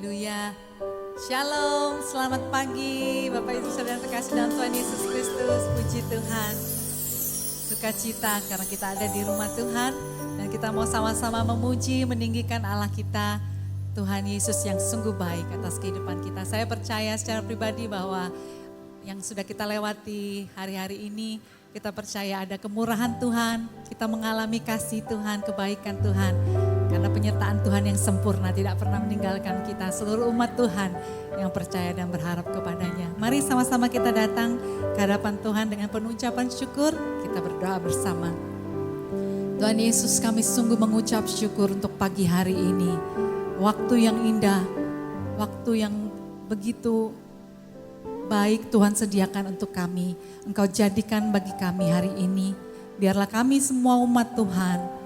Haleluya. Shalom, selamat pagi Bapak Ibu Saudara terkasih dalam Tuhan Yesus Kristus. Puji Tuhan. Sukacita karena kita ada di rumah Tuhan dan kita mau sama-sama memuji, meninggikan Allah kita, Tuhan Yesus yang sungguh baik atas kehidupan kita. Saya percaya secara pribadi bahwa yang sudah kita lewati hari-hari ini, kita percaya ada kemurahan Tuhan, kita mengalami kasih Tuhan, kebaikan Tuhan. Karena penyertaan Tuhan yang sempurna tidak pernah meninggalkan kita, seluruh umat Tuhan yang percaya dan berharap kepadanya. Mari sama-sama kita datang ke hadapan Tuhan dengan penuh ucapan syukur, kita berdoa bersama. Tuhan Yesus, kami sungguh mengucap syukur untuk pagi hari ini. Waktu yang indah, waktu yang begitu baik Tuhan sediakan untuk kami. Engkau jadikan bagi kami hari ini. Biarlah kami semua umat Tuhan,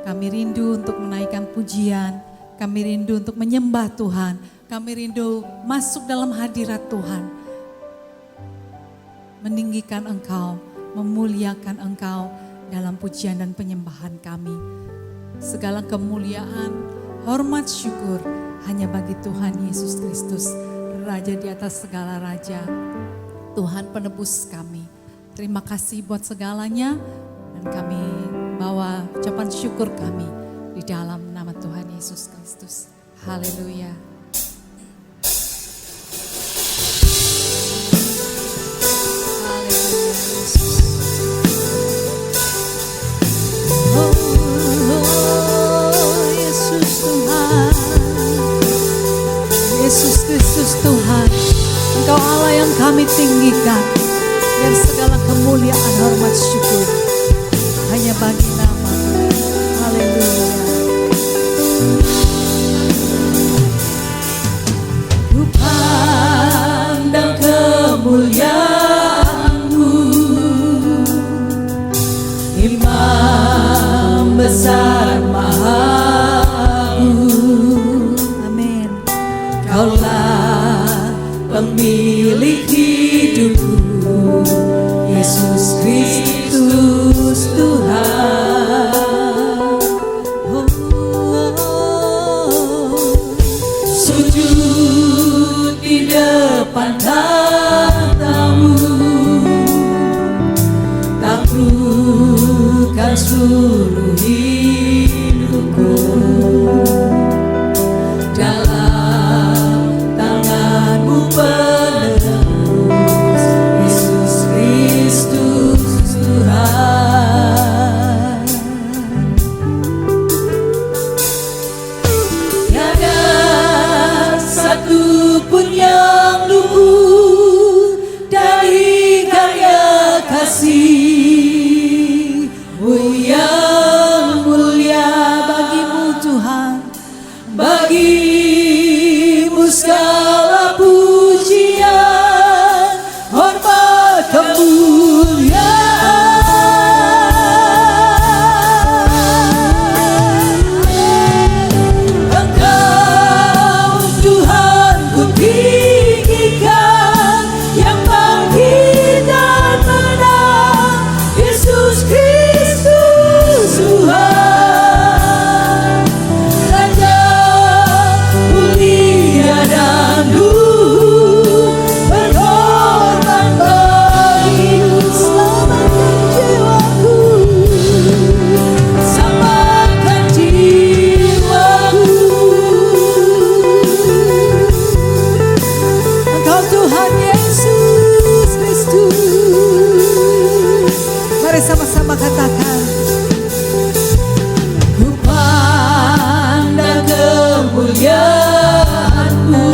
kami rindu untuk menaikkan pujian, kami rindu untuk menyembah Tuhan, kami rindu masuk dalam hadirat Tuhan. Meninggikan Engkau, memuliakan Engkau dalam pujian dan penyembahan kami. Segala kemuliaan, hormat, syukur hanya bagi Tuhan Yesus Kristus, Raja di atas segala raja, Tuhan penebus kami. Terima kasih buat segalanya dan kami bawa ucapan syukur kami di dalam nama Tuhan Yesus Kristus. Haleluya. Haleluya Yesus. Oh, Yesus Tuhan. Yesus Kristus Tuhan. Engkau Allah yang kami tinggikan. Dan segala kemuliaan, hormat, syukur hanya bagi nama. Haleluya. Ku pandang kemuliaan-Mu, Imam besar Maha Agung. Amin. Kaulah pemilik hidupku, Yesus Kristus Tuhan. Sujud di depan tahta-Mu, taklukkan seluruh hidupku. Dalam tangan-Mu penebus, Yesus Kristus Tuhan. Tiada satu pun yang luput dari karya kasih-Mu yang mulia. Bagimu Tuhan, bagimu segala pujian, hormat, kemuliaan. Engkau Tuhan ku tinggikan, yang bangkit dan menang, Yesus Kristus Tuhan. Raja mulia dan luhur, berkorban bagiku. Selamatkan jiwaku, selamatkan jiwaku. Engkau Tuhan Yesus Kristus. Mari sama-sama katakan. Ku pandang kemuliaan-Mu,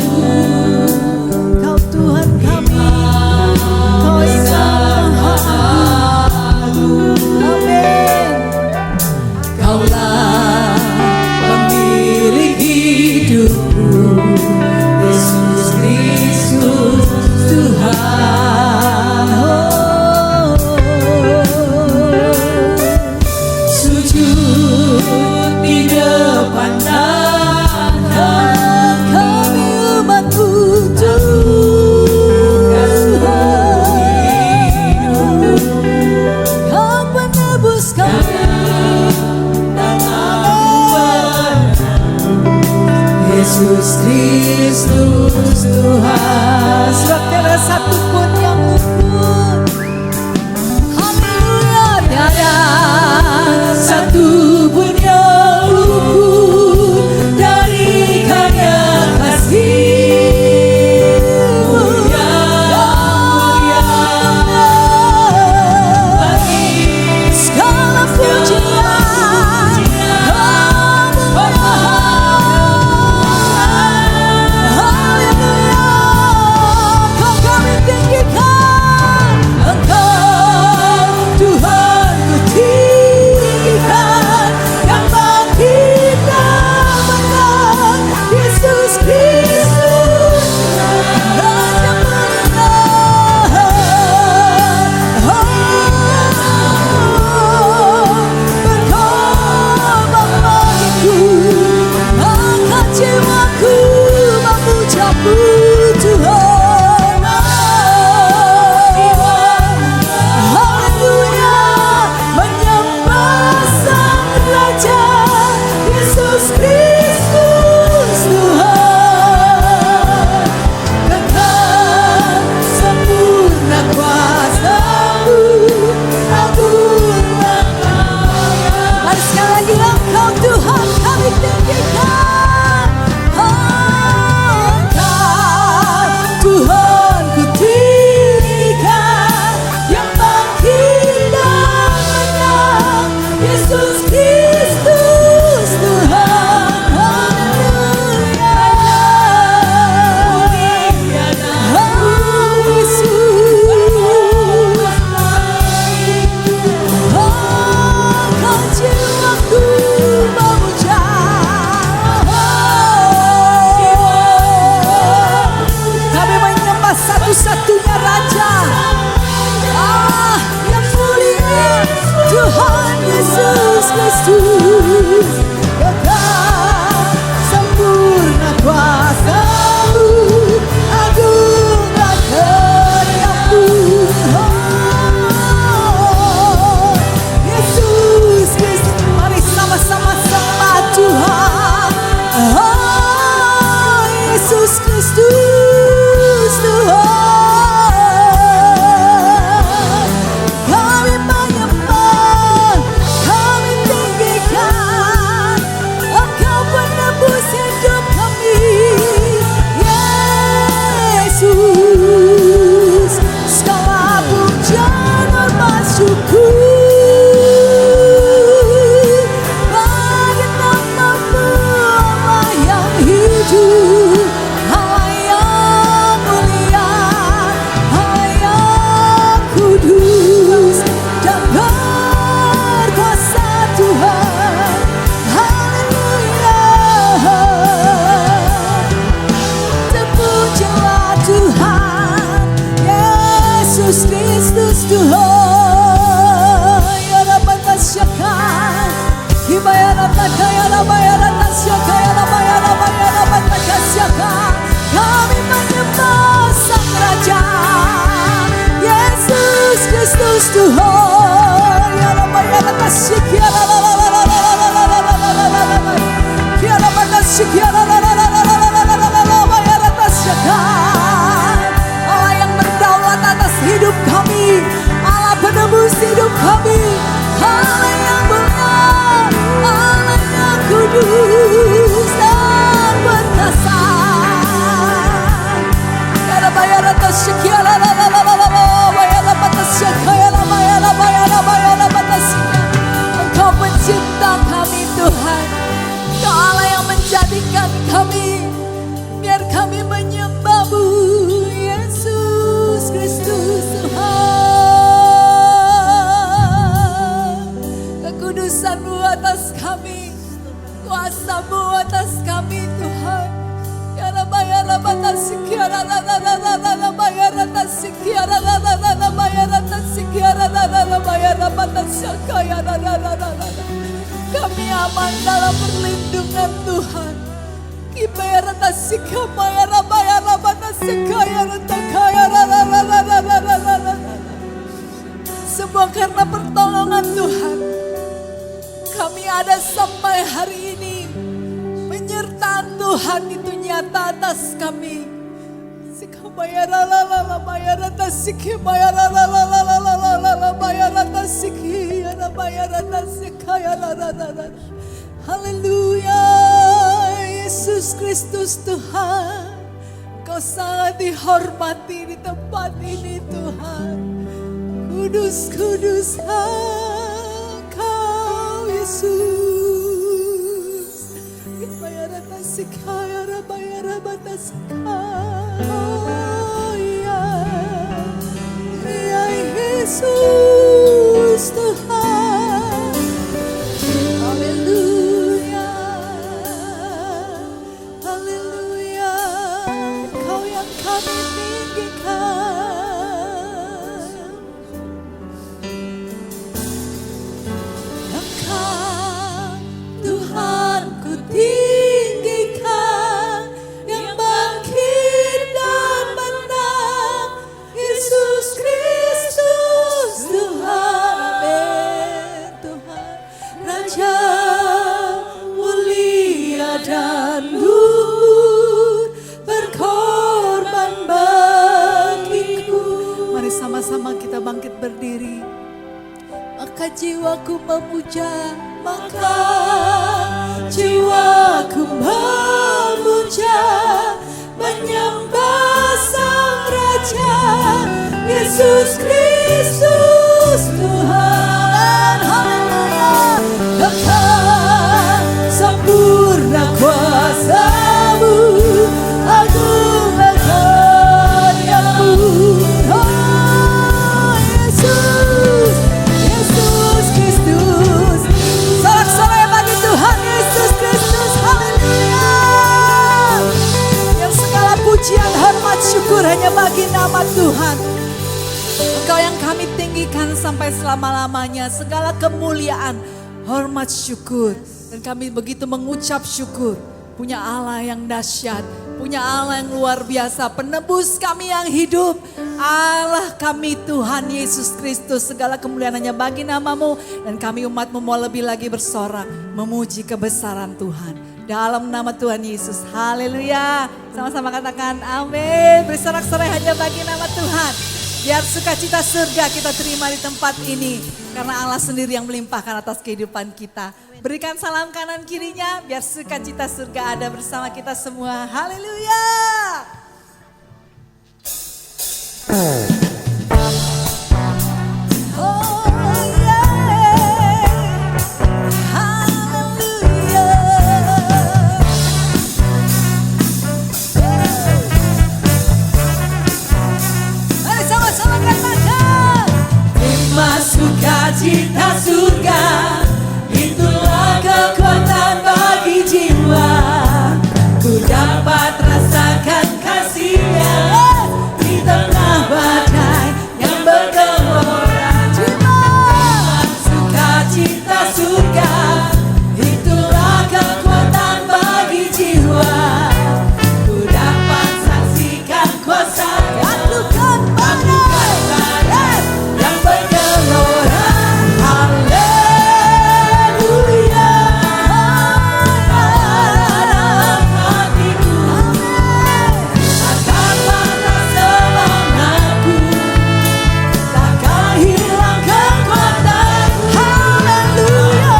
Kau Tuhan kami, Kau yang Maha Agung. Amin. Kaulah pemilik hidupku, Yesus Kristus Tuhan. Sujud di depan tahta, kami umat-Mu Tuhan. Kau penebus kami, Yesus Yesus Kristus Tuhan. Sebab tiada satu pun yang luput. Haleluya. Tiada satu pun yang luput dari karya kasih-Mu. Mulia bagi segala pujian. Satu-satunya Raja, yang mulia, Tuhan Yesus Kristus. Kekal sempurna kuasa-Mu, agunglah karya-Mu. Oh, Yesus Kristus, mari sama-sama sembah Tuhan. Oh, Yesus Kristus Tuhan. Kami menyembah, kami tinggikan, Engkau penebus hidup kami, Yesus. Segala pujian hormat syukur bagi nama-Mu, Allah yang hidup, Allah yang mulia, Allah yang kudus dan berkuasa Tuhan. Haleluya. Terpujilah Tuhan Yesus Kristus Tuhan. Ya Rabbi tasyakan Hibayana takayana bayana tasyakayana bayana bayana batakasyakan. Kami menyembah Sang Raja Yesus Kristus Tuhan. Ya Rabbi bayana tasyakiana la la la la la la la la la la la la. Ya Rabbi tasyakiana la la la la la la la la la bayana tasyakan. Allah yang berdaulat atas hidup kami, Allah penebus hidup kami, Allah yang mulia, Allah yang kudus dan berkuasa. Ya bayar atas sekian la la la la la la, bayar atas sekian la bayar atas. Engkau pencipta kami Tuhan, Engkau Allah yang menjadikan kami, biar kami menyembah-Mu Yesus Kristus Tuhan. Kekudusan-Mu atas kami, kuasa-Mu atas kami Tuhan. Ya Rabbi ya Rabbi tasik ya la la la la la la bayar tasik ya la la la la la bayar tasik ya la la la la bayar tasik ya la la la la la. Kami aman dalam perlindungan Tuhan. Kibayar tasik bayar tasik ya la la la la la la. Semua karena pertolongan Tuhan. Kami ada sampai hari ini. Penyertaan Tuhan itu nyata atas kami. Bayar la bayar atas siki bayar la bayar atas siki ya bayar atas sikaya la. Haleluya, Yesus Kristus Tuhan, Kau sangat dihormati di tempat ini Tuhan. Kudus kudus Kau Yesus. Bayar atas sikaya bayar atas Yesus Tuhan, haleluya, haleluya, Kau yang kami tinggikan, Engkau Tuhan ku tinggikan, yang bangkit dan menang, Yesus Kristus Tuhan, amin Tuhan, Raja mulia dan luhur, berkorban bagiku. Mari sama-sama kita bangkit berdiri. Maka jiwaku memuja, maka jiwaku memuja, menyembah Sang Raja, Yesus Kristus Tuhan, haleluya. Engkau sempurna kuasa-Mu, agung karya-Mu, oh Yesus, Yesus Kristus. Sorak-sorai bagi Tuhan Yesus Kristus, haleluya. Yang segala pujian, hormat, syukur hanya bagi nama Tuhan. Engkau yang kami tinggikan sampai selama-lamanya, segala kemuliaan, hormat, syukur. Dan kami begitu mengucap syukur, punya Allah yang dahsyat, punya Allah yang luar biasa, penebus kami yang hidup, Allah kami Tuhan Yesus Kristus. Segala kemuliaan hanya bagi nama-Mu, dan kami umat-Mu mau lebih lagi bersorak, memuji kebesaran Tuhan. Dalam nama Tuhan Yesus, haleluya. Sama-sama katakan amin. Bersorak-sorai hanya bagi nama Tuhan. Biar sukacita surga kita terima di tempat ini, karena Allah sendiri yang melimpahkan atas kehidupan kita. Berikan salam kanan kirinya, biar sukacita surga ada bersama kita semua. Haleluya. Oh yeah. Haleluya. Mari sama-sama katakan. Terima sukacita surga, itulah kekuatan bagi jiwa. Ku dapat rasakan kasih-Nya di tengah badai yang bergelora. Terima sukacita surga, itulah kekuatan bagi jiwa. Ku dapat saksikan kuasa Tuhan badai yang bergelora. Haleluya. Hatiku takkan patah semangatku, takkan hilang kekuatanku. Haleluya.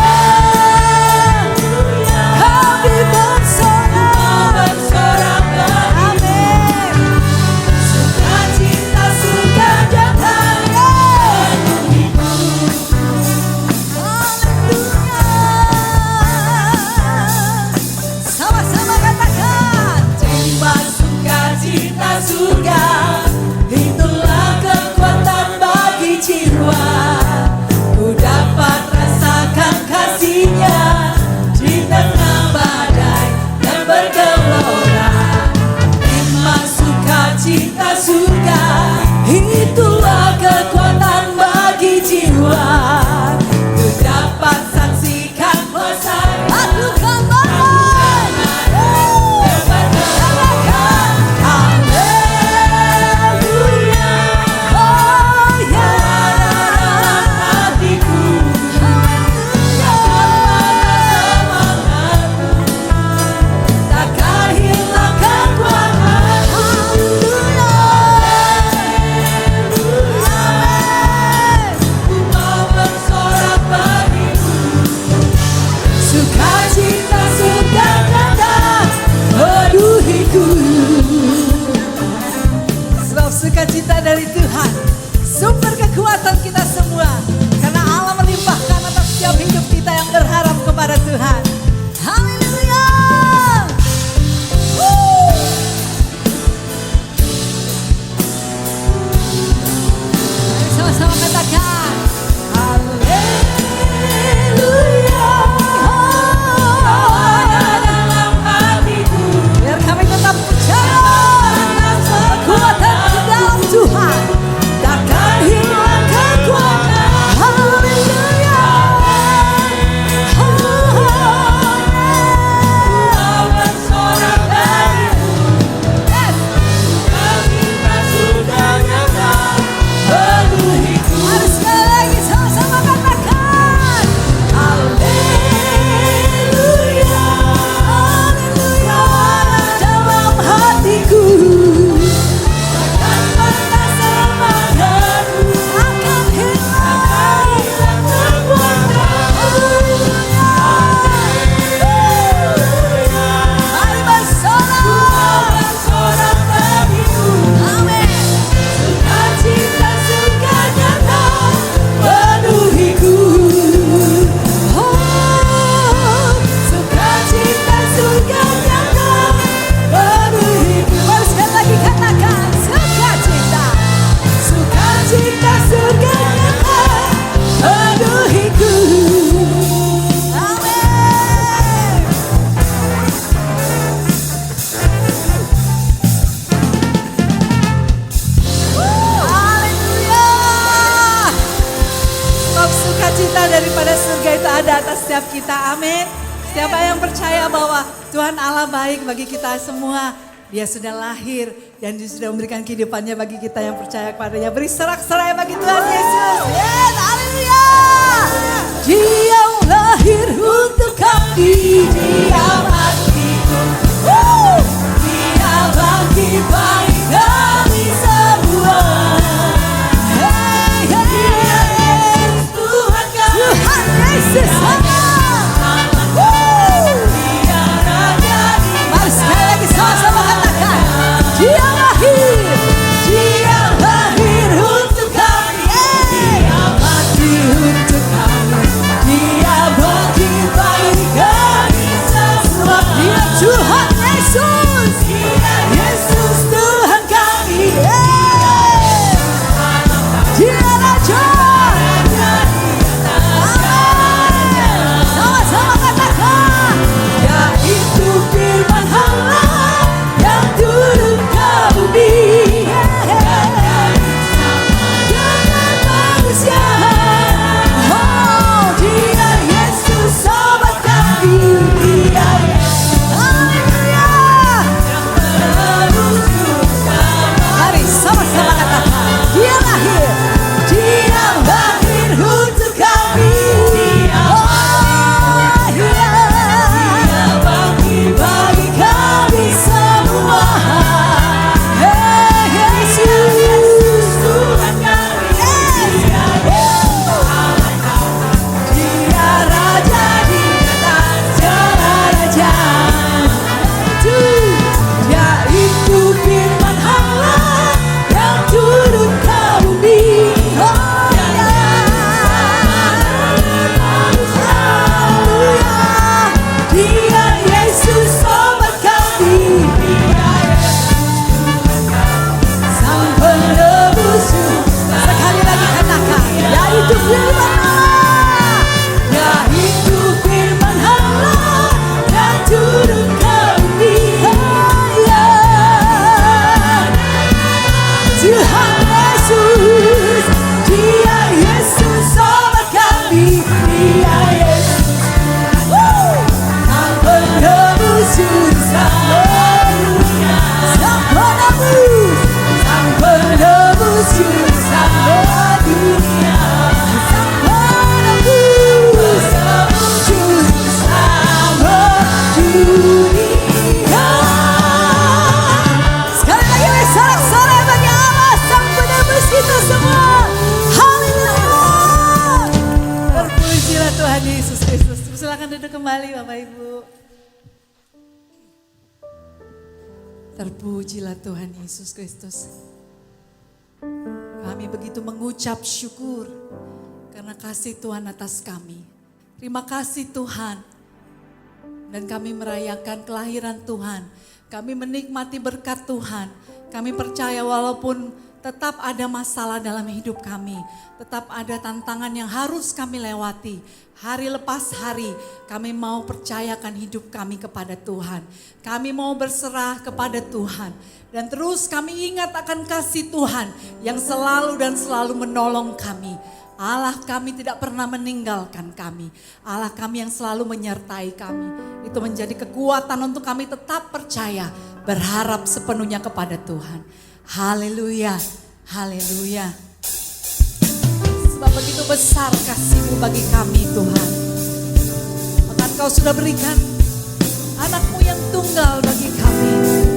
Tuhan. Haleluya. Mari sama-sama katakan haleluya. Dalam hatiku. Biar kami tetap percaya kekuatan di dalam Tuhan. Takkan hilang kekuatan. Haleluya. Harus sekali lagi sama-sama katakan haleluya, haleluya. Dalam hatiku akan pernah semangatku, akan hilang kekuatan. Mari bersorak bagiku. Amin. Sukacita sukanyata penuhiku. Oh, sukacita sukanyata penuhiku. Mari sekali lagi katakan sukacita, sukacita sukanyata penuhiku. Amin. Haleluya. Sebab sukacita daripada surga itu ada atas setiap kita. Amin. Siapa yang percaya bahwa Tuhan Allah baik bagi kita semua. Dia sudah lahir dan dia sudah memberikan kehidupannya bagi kita yang percaya kepadanya. Beri sorak-sorai bagi Tuhan Yesus. Yes, haleluya. Dia lahir untuk kami. Dia mati. Dia bagi baik kami semua. Hey, hey. Tuhan Yesus. Mari sekali lagi sama-sama katakan. Dia lahir untuk kami. Dia mati untuk kami. Dia bagi baik kami semua. Dia Tuhan Yesus. Yesus Tuhan kami. Dia Raja. Sama-sama katakan. Yaitu firman Allah yang turun ke bumi. Jangan manusia. Oh, dia Yesus sobat kami. Dia haleluya. Mari sama-sama katakan. Dia lahir untuk kami. Oh, dia bagi kami semua. Hey, Yesus Tuhan kami. Dia Raja di atas segala raja. Yaitu firman Allah yang turun ke bumi. Oh, dia Yesus sobat kami. Sang penebus. Sekali lagi katakan. Yaitu firman Allah. Yaitu firman Allah yang turun ke bumi. Tuhan Yesus. Dia Yesus sobat kami. Dia Yesus. Sang penebus dunia. Sang penebus. Sang penebus sang dunia. Sang penebus sang dunia. Sekali lagi sorak-sorai bagi Allah sang penebus kita semua. Haleluya. Terpujilah Tuhan Yesus Kristus. Silakan duduk kembali Bapak Ibu. Terpujilah Tuhan Yesus Kristus. Kami begitu mengucap syukur karena kasih Tuhan atas kami. Terima kasih Tuhan Dan kami merayakan kelahiran Tuhan. Kami menikmati berkat Tuhan. Kami percaya walaupun tetap ada masalah dalam hidup kami. Tetap ada tantangan yang harus kami lewati. Hari lepas hari kami mau percayakan hidup kami kepada Tuhan. Kami mau berserah kepada Tuhan. Dan terus kami ingat akan kasih Tuhan yang selalu dan selalu menolong kami. Allah kami tidak pernah meninggalkan kami. Allah kami yang selalu menyertai kami. Itu menjadi kekuatan untuk kami tetap percaya. Berharap sepenuhnya kepada Tuhan. Haleluya, haleluya. Sebab begitu besar kasih-Mu bagi kami Tuhan. Maka Engkau sudah berikan anak-Mu yang tunggal bagi kami.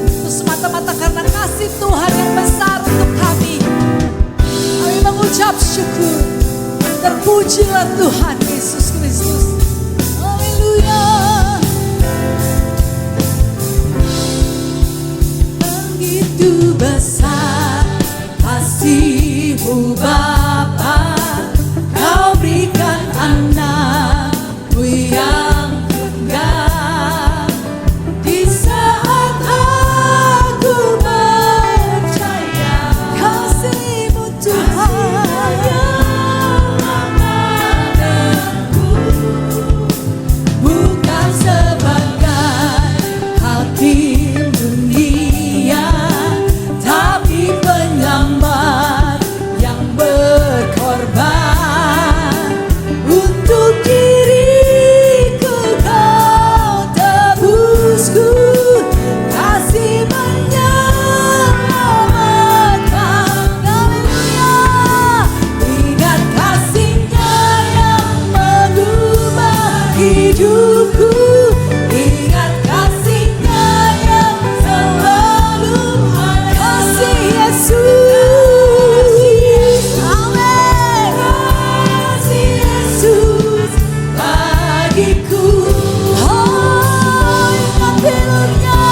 Itu semata-mata karena kasih Tuhan yang besar untuk kami. Kami mengucap syukur. Terpujilah Tuhan Yesus Kristus. Haleluya. Begitu besar kasih-Mu Bapa, Kau berikan anak-Mu yang tunggal. Di saat aku percaya kasih-Mu Tuhan. Bukan sebagai hakim dunia, tapi penyelamat yang berkorban. Untuk diriku Kau tebusku, kasih menyelamatkan. Haleluya. Ingat kasih-Nya yang mengubah hidupku. Ingat kasih-Nya yang selalu ada. Kasih Yesus. Amin. Kasih Yesus bagiku. Oh, ingat bilur-Nya.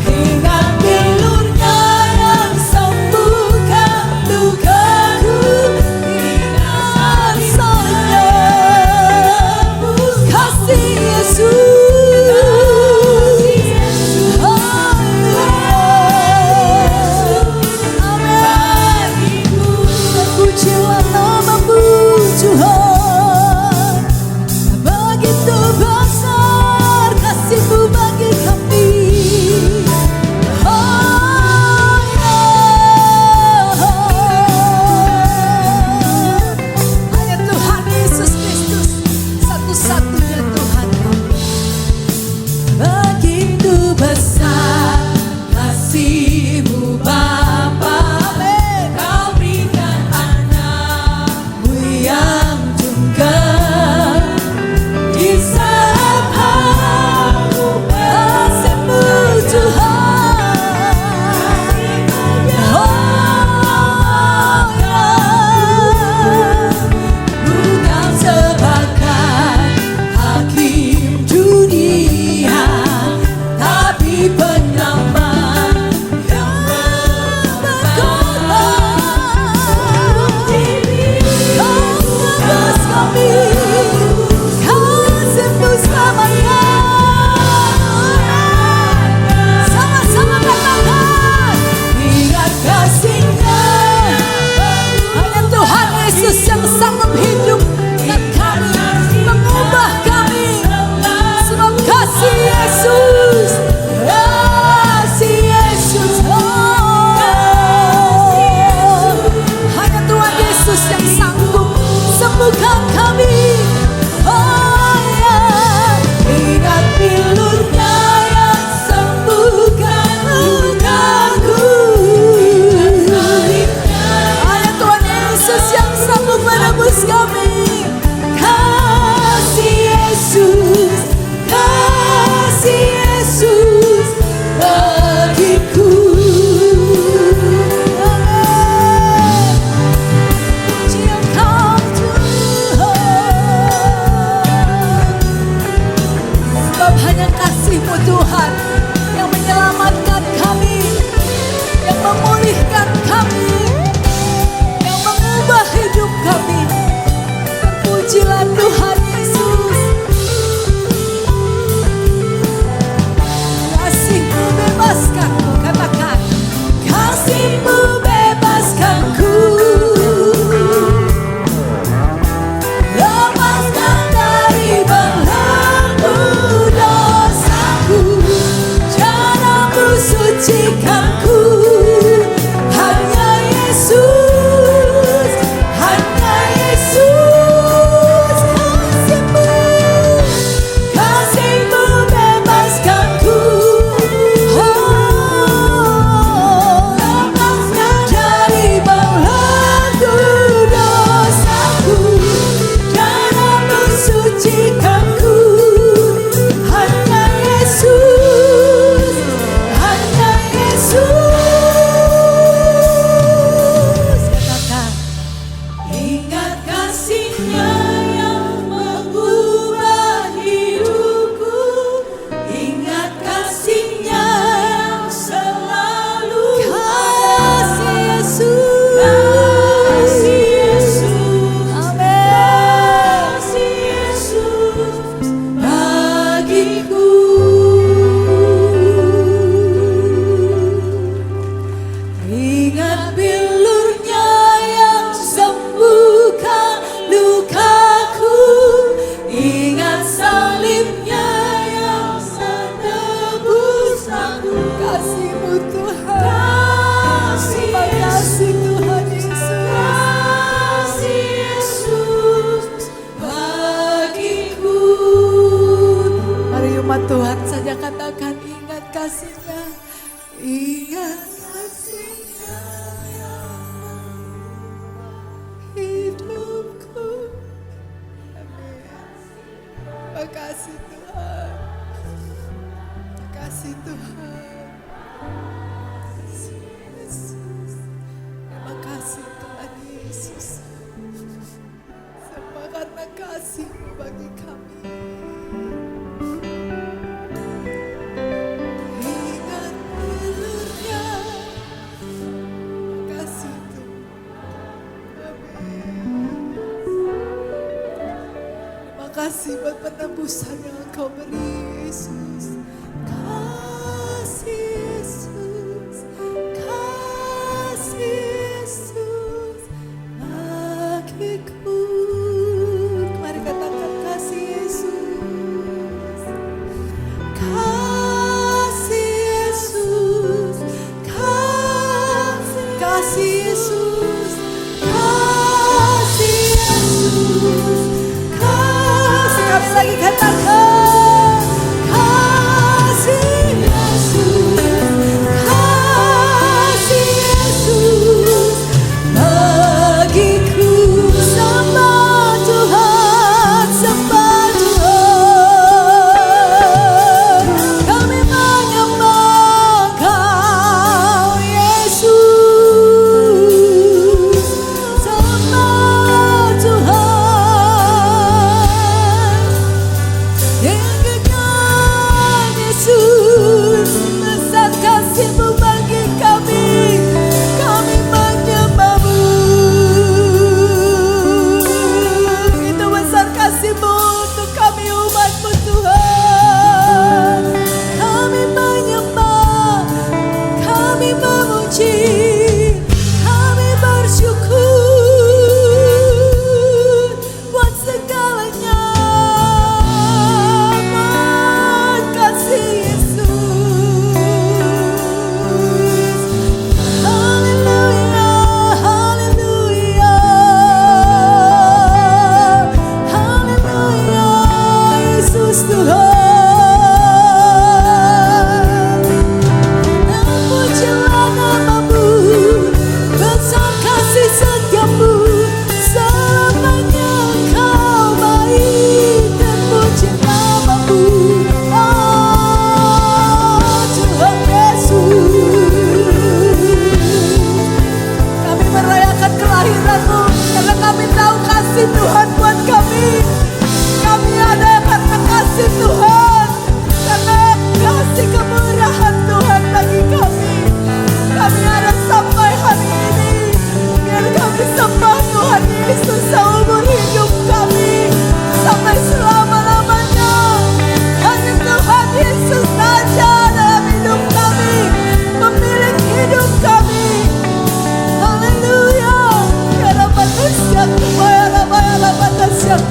Ingat bilur-Nya yang sembuhkan lukaku. Ingat salibnya. Kasih Tuhan saja katakan ingat kasih-Nya, ingat kasih-Nya hidupku. Terima kasih Tuhan, terima kasih Tuhan. Yesus, terima kasih Tuhan Yesus. Semua karena kasih-Mu bagi kami. Ingat ulurnya, terima kasih Tuhan. Amin. Terima kasih buat penebusan yang Engkau beri Yesus. Kasih Yesus, kasih Yesus bagiku. Mari katakan kasih Yesus, kasih Yesus, kasih Yesus, kasih Yesus, sekali lagi katakan kasih Yesus, kasih Yesus bagiku. Sembah Tuhan, sembah Tuhan, kami menyembah Kau Yesus. Sembah Tuhan, tinggikan Yesus, besar kasih-Mu bagi kami, kami menyembah-Mu. Itu besar kasih-Mu untuk kami umat-Mu Tuhan. Kami menyembah, kami memuji, kami bersyukur buat segalanya. Buat kasih Yesus. Haleluya, haleluya, haleluya, Yesus Tuhan. Pujilah nama-Mu, besar kasih setia-Mu, selamanya Engkau baik, dan puji nama-Mu, oh Tuhan Yesus. Kami merayakan kelahiran-Mu karena kami tahu kasih Tuhan buat kami. Kami ada karena kasih Tuhan, karena kasih kemurahan Tuhan bagi kami. Kami ada sampai hari ini, biar kami sembah Tuhan Yesus seumur hidup kami, sampai selama-lamanya. Hanya Tuhan Yesus saja dalam hidup kami, pemilik hidup kami. Haleluya, ya Rabbah Tasyak, ya Rabbah, ya Rabbah Tasyak.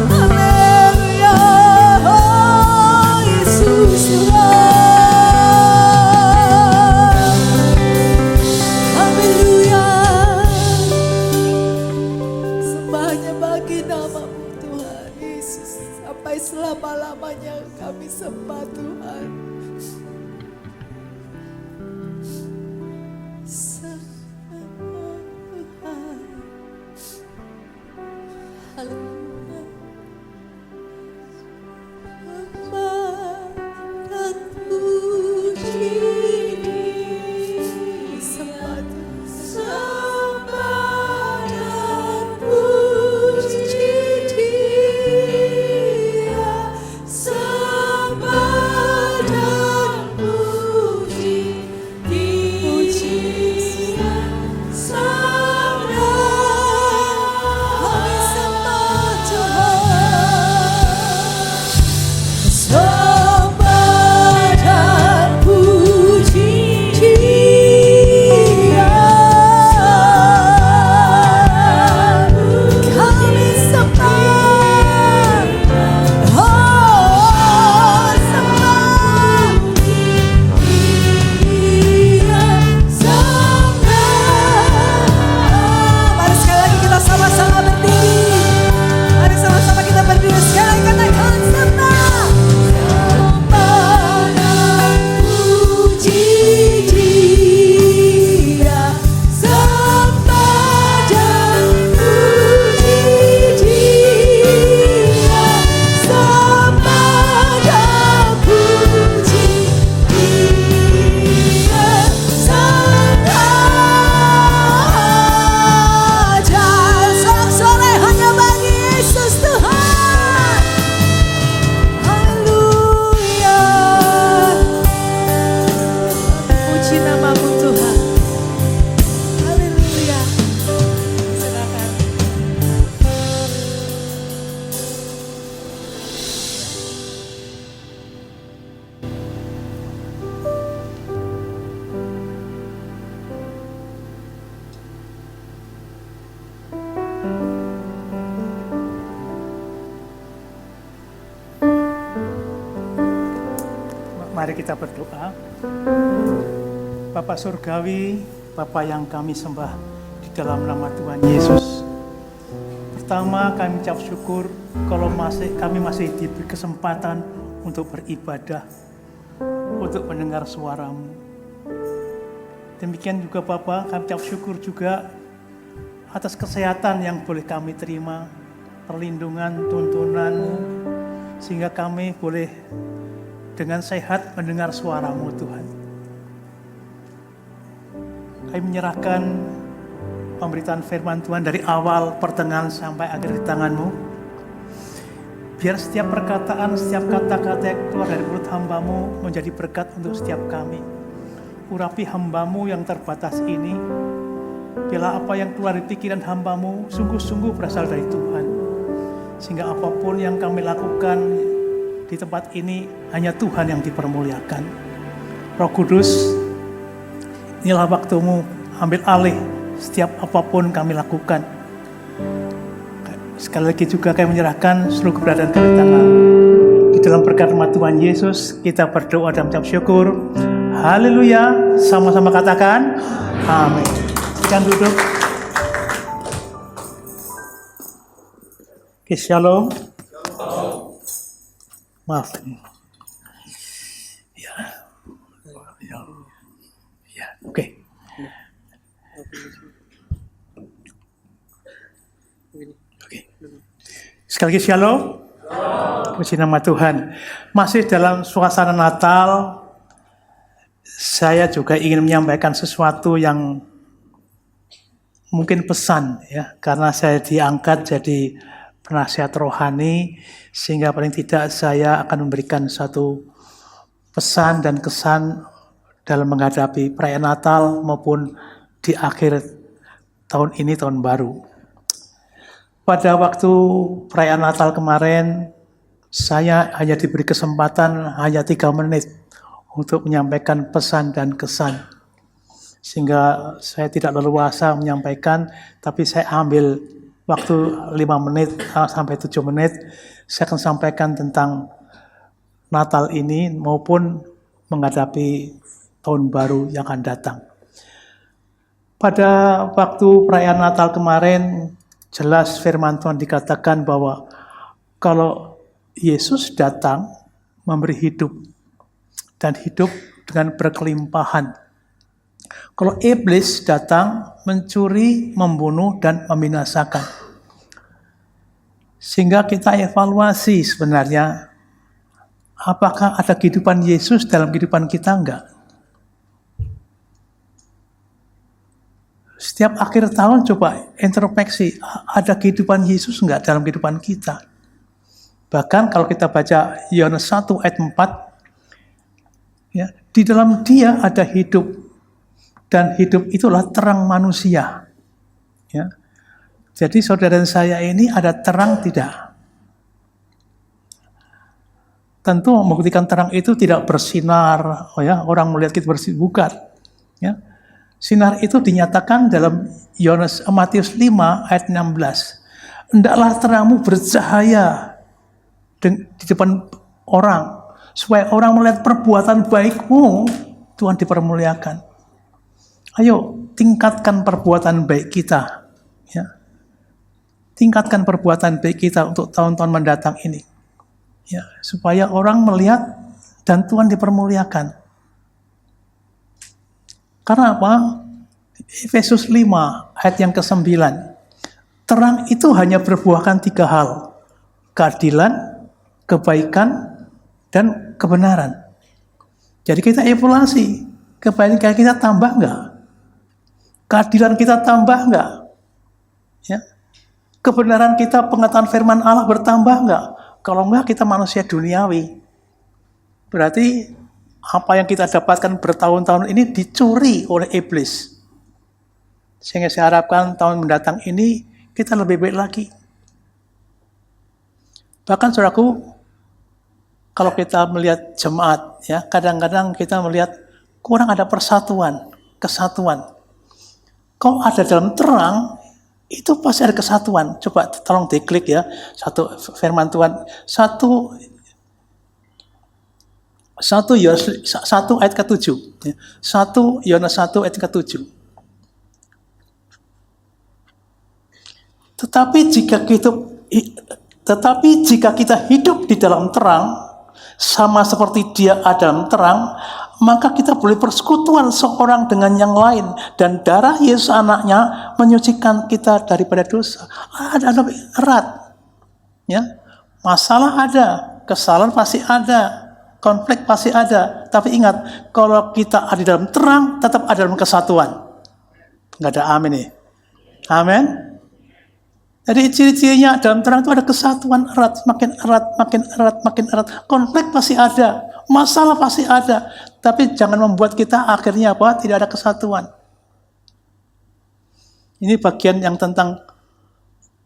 Haleluya, oh Yesus Tuhan. Haleluya, sembahnya bagi nama-Mu Tuhan Yesus, sampai selama-lamanya kami sembah Tuhan. Sembah Tuhan. Haleluya. Sembah dan puji Dia. Sembah Tuhan. Sembah dan puji Dia. Sembah dan puji Dia. Sembah, kami sembah Mari kita berdoa. Bapa Surgawi, Bapa yang kami sembah di dalam nama Tuhan Yesus. Pertama kami ucap syukur kalau kami masih diberi kesempatan untuk beribadah, untuk mendengar suara-Mu. Demikian juga Bapa, kami ucap syukur juga atas kesehatan yang boleh kami terima, perlindungan, tuntunan-Mu, sehingga kami boleh dengan sehat mendengar suara-Mu Tuhan. Kami menyerahkan pemberitaan firman Tuhan dari awal, pertengahan, sampai akhir di tangan-Mu. Biar setiap perkataan, setiap kata-kata yang keluar dari mulut hamba-Mu menjadi berkat untuk setiap kami. Urapi hamba-Mu yang terbatas ini. Biarlah apa yang keluar dari pikiran hamba-Mu sungguh-sungguh berasal dari Tuhan. Sehingga apapun yang kami lakukan di tempat ini hanya Tuhan yang dipermuliakan. Roh Kudus, inilah waktu-Mu, ambil alih setiap apapun kami lakukan. Sekali lagi juga kami menyerahkan seluruh keberadaan kami tangan. Di dalam berkat nama Tuhan Yesus, kita berdoa dan mengucap syukur. Haleluya, sama-sama katakan amin. Silakan duduk. Oke, shalom. Maaf. Ya, oke. Oke. Sekali lagi shalom. Puji nama Tuhan. Masih dalam suasana Natal, saya juga ingin menyampaikan sesuatu yang mungkin pesan ya, karena saya diangkat jadi penasihat rohani, sehingga paling tidak saya akan memberikan satu pesan dan kesan dalam menghadapi perayaan Natal maupun di akhir tahun ini, tahun baru. Pada waktu perayaan Natal kemarin, saya hanya diberi kesempatan hanya 3 menit untuk menyampaikan pesan dan kesan. Sehingga saya tidak leluasa menyampaikan, tapi saya ambil waktu 5 menit sampai 7 menit, saya akan sampaikan tentang Natal ini maupun menghadapi tahun baru yang akan datang. Pada waktu perayaan Natal kemarin, jelas firman Tuhan dikatakan bahwa kalau Yesus datang memberi hidup dan hidup dengan berkelimpahan. Kalau iblis datang mencuri, membunuh, dan membinasakan. Sehingga kita evaluasi sebenarnya, apakah ada kehidupan Yesus dalam kehidupan kita? Enggak. Setiap akhir tahun coba introspeksi, ada kehidupan Yesus enggak dalam kehidupan kita? Bahkan kalau kita baca Yohanes 1 ayat 4, ya, di dalam Dia ada hidup. Dan hidup itulah terang manusia. Ya. Jadi saudara dan saya ini ada terang tidak? Tentu membuktikan terang itu tidak bersinar, orang melihat kita bersinar, bukan. Ya. Sinar itu dinyatakan dalam Matius 5 ayat 16. Hendaklah terangmu bercahaya di depan orang, supaya orang melihat perbuatan baikmu, Tuhan dipermuliakan. Ayo tingkatkan perbuatan baik kita, ya. Tingkatkan perbuatan baik kita untuk tahun-tahun mendatang ini, ya, supaya orang melihat dan Tuhan dipermuliakan. Karena apa? Efesus 5 ayat yang ke-9. Terang itu hanya berbuahkan 3 hal: keadilan, kebaikan, dan kebenaran. Jadi kita evaluasi, kebaikan kita tambah enggak? Keadilan kita tambah enggak? Ya. Kebenaran kita, pengetahuan firman Allah bertambah enggak? Kalau enggak, kita manusia duniawi. Berarti apa yang kita dapatkan bertahun-tahun ini dicuri oleh iblis. Sehingga saya harapkan tahun mendatang ini kita lebih baik lagi. Bahkan saudaraku, kalau kita melihat jemaat, ya, kadang-kadang kita melihat kurang ada persatuan, kesatuan. Kalau ada dalam terang, itu pasti ada kesatuan. Coba tolong diklik ya, satu firman Tuhan, 1 1 Yohanes 1 ayat ke-7. 1 Yohanes 1 ayat ke-7. Tetapi jika kita hidup di dalam terang, sama seperti Dia ada dalam terang, maka kita boleh persekutuan seorang dengan yang lain, dan darah Yesus anaknya menyucikan kita daripada dosa. Ada erat, ya. Masalah ada, kesalahan pasti ada, konflik pasti ada. Tapi ingat, kalau kita ada di dalam terang, tetap ada dalam kesatuan. Nggak ada amin nih. Amin. Jadi ciri-cirinya dalam terang itu ada kesatuan erat, makin erat, makin erat, makin erat. Konflik pasti ada, masalah pasti ada. Tapi jangan membuat kita akhirnya apa? Tidak ada kesatuan. Ini bagian yang tentang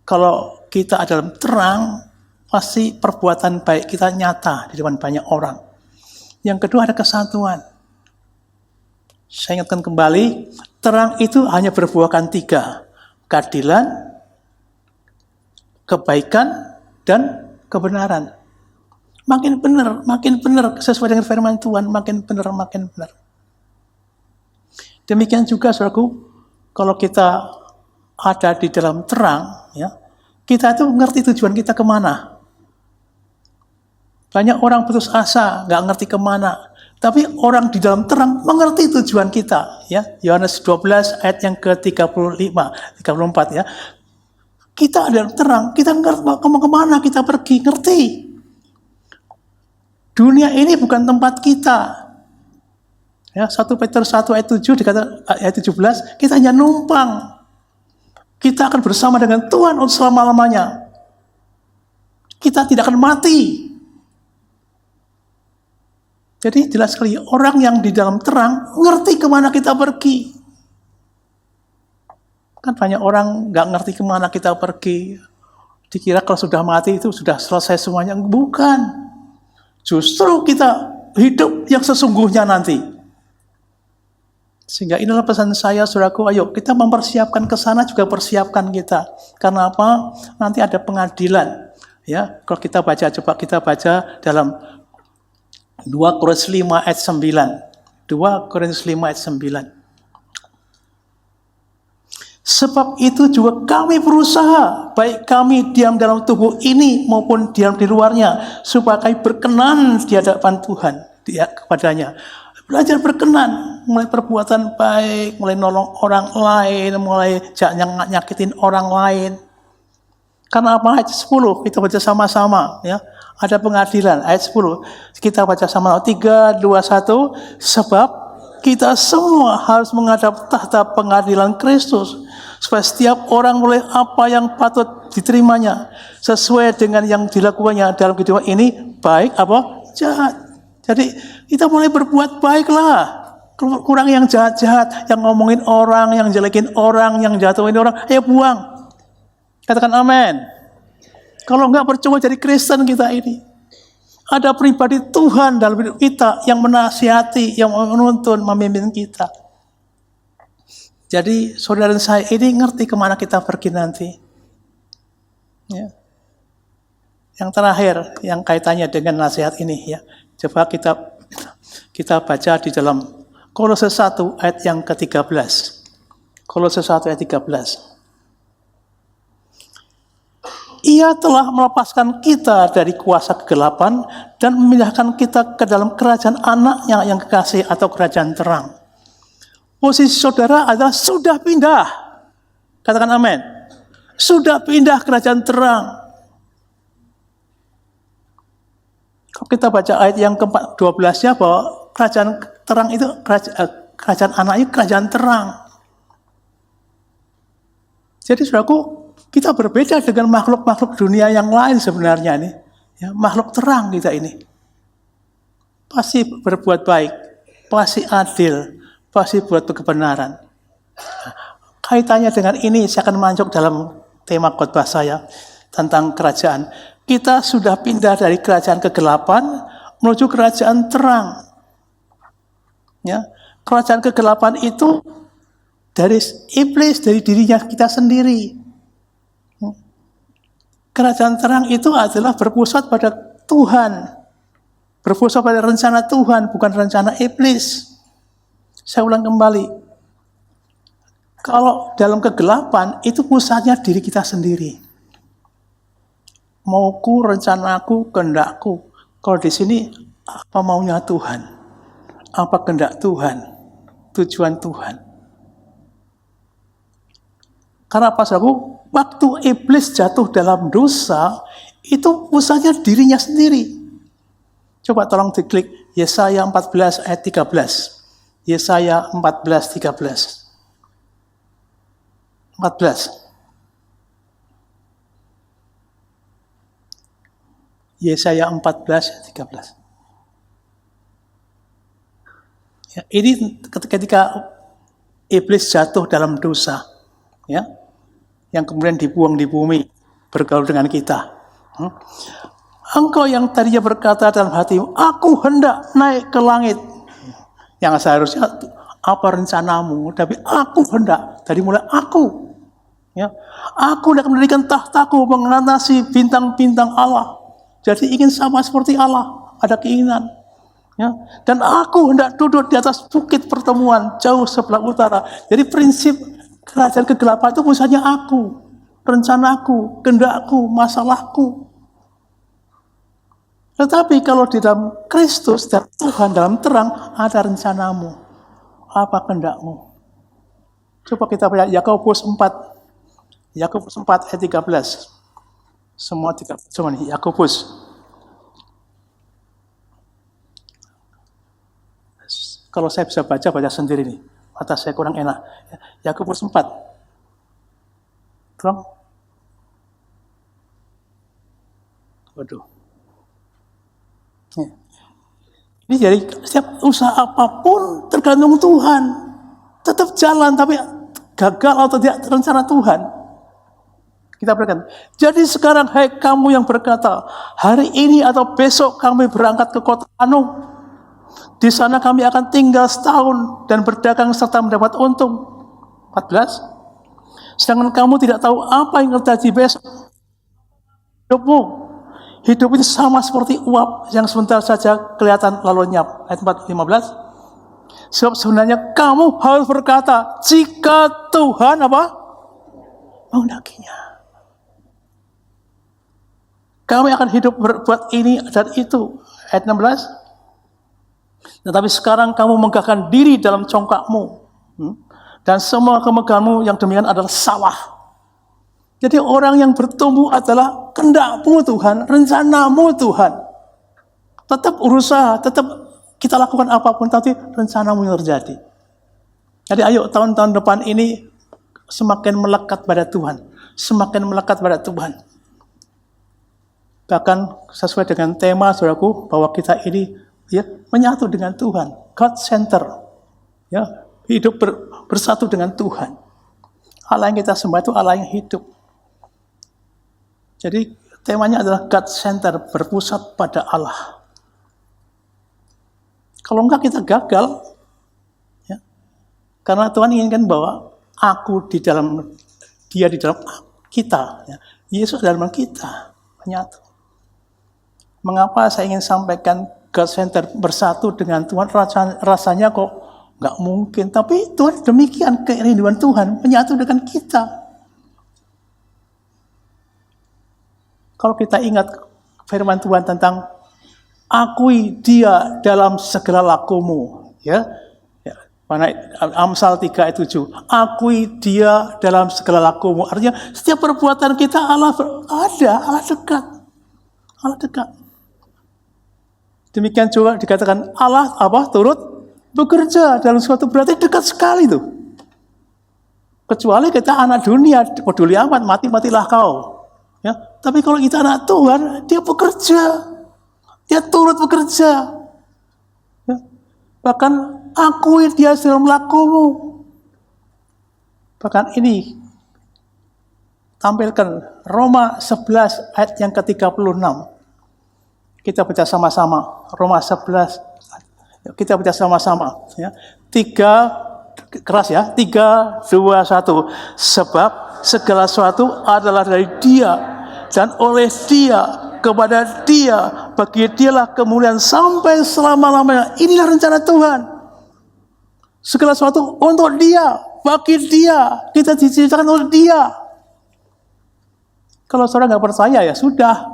kalau kita ada dalam terang, pasti perbuatan baik kita nyata di depan banyak orang. Yang kedua ada kesatuan. Saya ingatkan kembali, terang itu hanya berbuahkan 3. Keadilan, kebaikan, dan kebenaran. Makin benar sesuai dengan firman Tuhan, makin benar. Demikian juga saudaraku, kalau kita ada di dalam terang, ya, kita itu ngerti tujuan kita kemana. Banyak orang putus asa, nggak ngerti kemana. Tapi orang di dalam terang mengerti tujuan kita. Ya, Yohanes 12 ayat yang ke-35, 34 ya. Kita ada dalam terang, kita ngerti mau kemana kita pergi, ngerti. Dunia ini bukan tempat kita. Ya, 1 Petrus 1 ayat 7 dikata ayat 17, kita hanya numpang. Kita akan bersama dengan Tuhan untuk selama-lamanya. Kita tidak akan mati. Jadi jelas sekali, orang yang di dalam terang ngerti kemana kita pergi. Kan banyak orang nggak ngerti kemana kita pergi. Dikira kalau sudah mati itu sudah selesai semuanya. Bukan. Justru kita hidup yang sesungguhnya nanti. Sehingga inilah pesan saya, saudaraku, ayo kita mempersiapkan ke sana juga persiapkan kita. Karena apa? Nanti ada pengadilan. Ya, kalau kita baca, coba kita baca dalam 2 Korintus 5 ayat 9. 2 Korintus 5 ayat 9. Sebab itu juga kami berusaha, baik kami diam dalam tubuh ini maupun diam di luarnya, supaya kami berkenan di hadapan Tuhan kepadanya. Belajar berkenan, mulai perbuatan baik, mulai nolong orang lain, mulai jangan nyakitin orang lain. Karena apa? Ayat 10 kita baca sama-sama, ya. Ada pengadilan, ayat 10 kita baca sama 3, 2, 1. Sebab kita semua harus menghadap tahta pengadilan Kristus, supaya setiap orang mulai apa yang patut diterimanya sesuai dengan yang dilakukannya dalam kehidupan ini, baik apa jahat. Jadi kita mulai berbuat baiklah, kurang yang jahat-jahat, yang ngomongin orang, yang jelekin orang, yang jatuhin orang, ayo buang. Katakan amin. Kalau enggak percuma jadi Kristen kita ini. Ada pribadi Tuhan dalam hidup kita yang menasihati, yang menuntun, memimpin kita. Jadi saudara dan saya ini ngerti kemana kita pergi nanti. Ya. Yang terakhir, yang kaitannya dengan nasihat ini, ya. Coba kita baca di dalam Kolose 1 ayat yang ke-13. Kolose 1 ayat 13. Ia telah melepaskan kita dari kuasa kegelapan dan memindahkan kita ke dalam kerajaan anaknya yang kekasih atau kerajaan terang. Posisi saudara adalah sudah pindah. Katakan amin. Sudah pindah kerajaan terang. Kalau kita baca ayat yang ke-12 ya, bahwa kerajaan terang itu, kerajaan anak itu kerajaan terang. Jadi saudaraku, kita berbeda dengan makhluk-makhluk dunia yang lain sebenarnya nih. Ya, makhluk terang kita ini. Pasti berbuat baik, pasti adil, pasti buat kebenaran. Kaitannya dengan ini saya akan masuk dalam tema khotbah saya tentang kerajaan. Kita sudah pindah dari kerajaan kegelapan menuju kerajaan terang. Ya, kerajaan kegelapan itu dari iblis, dari dirinya kita sendiri. Kerajaan terang itu adalah berpusat pada Tuhan. Berpusat pada rencana Tuhan, bukan rencana iblis. Saya ulang kembali. Kalau dalam kegelapan, itu pusatnya diri kita sendiri. Mauku, rencanaku, kehendakku. Kalau di sini, apa maunya Tuhan? Apa kehendak Tuhan? Tujuan Tuhan? Karena pas waktu iblis jatuh dalam dosa, itu pusatnya dirinya sendiri. Coba tolong diklik Yesaya 14 ayat 13. Yesaya 14, 13. 14. Yesaya 14, ayat 13. Ya, ini ketika iblis jatuh dalam dosa, ya, yang kemudian dibuang di bumi, bergaul dengan kita. Engkau yang tadinya berkata dalam hatimu, aku hendak naik ke langit. Yang seharusnya, apa rencanamu? Tapi aku hendak, dari mulai aku. Ya, aku hendak mendirikan tahtaku mengatasi bintang-bintang Allah. Jadi ingin sama seperti Allah, ada keinginan. Ya, dan aku hendak duduk di atas bukit pertemuan, jauh sebelah utara. Jadi prinsip kerajaan kegelapan itu pusatnya aku. Rencanaku, kehendakku, masalahku. Tetapi kalau di dalam Kristus dan Tuhan dalam terang ada rencanamu. Apa kehendakmu? Coba kita lihat Yakobus 4. Yakobus 4 ayat 13. Semua nih Yakobus. Kalau saya bisa baca sendiri nih. Mata saya kurang enak. Yakobus 4. Tolong. Waduh. Ini jadi setiap usaha apapun tergantung Tuhan. Tetap jalan tapi gagal atau tidak rencana Tuhan. Kita berikan. Jadi sekarang hai kamu yang berkata, hari ini atau besok kami berangkat ke kota Anu. Di sana kami akan tinggal setahun dan berdagang serta mendapat untung. 14. Sedangkan kamu tidak tahu apa yang terjadi besok. Hidup itu sama seperti uap yang sebentar saja kelihatan lalu lenyap. Ayat 15. Sebab sebenarnya kamu harus berkata, jika Tuhan apa? Menghendakinya. Kami akan hidup berbuat ini dan itu. Ayat 16. Tetapi sekarang kamu megahkan diri dalam congkakmu. Dan semua kemegahanmu yang demikian adalah salah. Jadi orang yang bertumbuh adalah kehendakmu Tuhan, rencanamu Tuhan. Tetap urusan, tetap kita lakukan apapun, tapi rencanamu yang terjadi. Jadi ayo tahun-tahun depan ini semakin melekat pada Tuhan. Semakin melekat pada Tuhan. Bahkan sesuai dengan tema saudaraku, bahwa kita ini ya menyatu dengan Tuhan. God center. Ya, hidup bersatu dengan Tuhan. Allah yang kita sembah itu Allah yang hidup. Jadi temanya adalah God center, berpusat pada Allah. Kalau enggak kita gagal, ya. Karena Tuhan inginkan bahwa aku di dalam, dia di dalam kita, ya. Yesus dalam kita, menyatu. Mengapa saya ingin sampaikan God center bersatu dengan Tuhan, rasanya kok enggak mungkin. Tapi Tuhan demikian kerinduan Tuhan, menyatu dengan kita. Kalau kita ingat firman Tuhan tentang akui dia dalam segala lakumu, ya. Mana Amsal 3 ayat 7. Akui dia dalam segala lakumu. Artinya setiap perbuatan kita Allah dekat. Allah dekat. Demikian juga dikatakan Allah turut bekerja dalam suatu, berarti dekat sekali tuh. Kecuali kita anak dunia, peduli amat, mati-matilah kau. Ya, tapi kalau kita anak Tuhan, dia bekerja, dia turut bekerja. Ya, bahkan akui dia dalam lakumu. Bahkan ini tampilkan Roma 11 ayat yang ke-36. Kita baca sama-sama. Roma 11. Kita baca sama-sama. Ya. 3, 2, 1. Sebab segala sesuatu adalah dari dia dan oleh dia kepada Dia, bagi Dialah kemuliaan sampai selama-lamanya. Inilah rencana Tuhan. Segala sesuatu untuk Dia, bagi Dia, kita diciptakan untuk Dia. Kalau saudara nggak percaya ya sudah.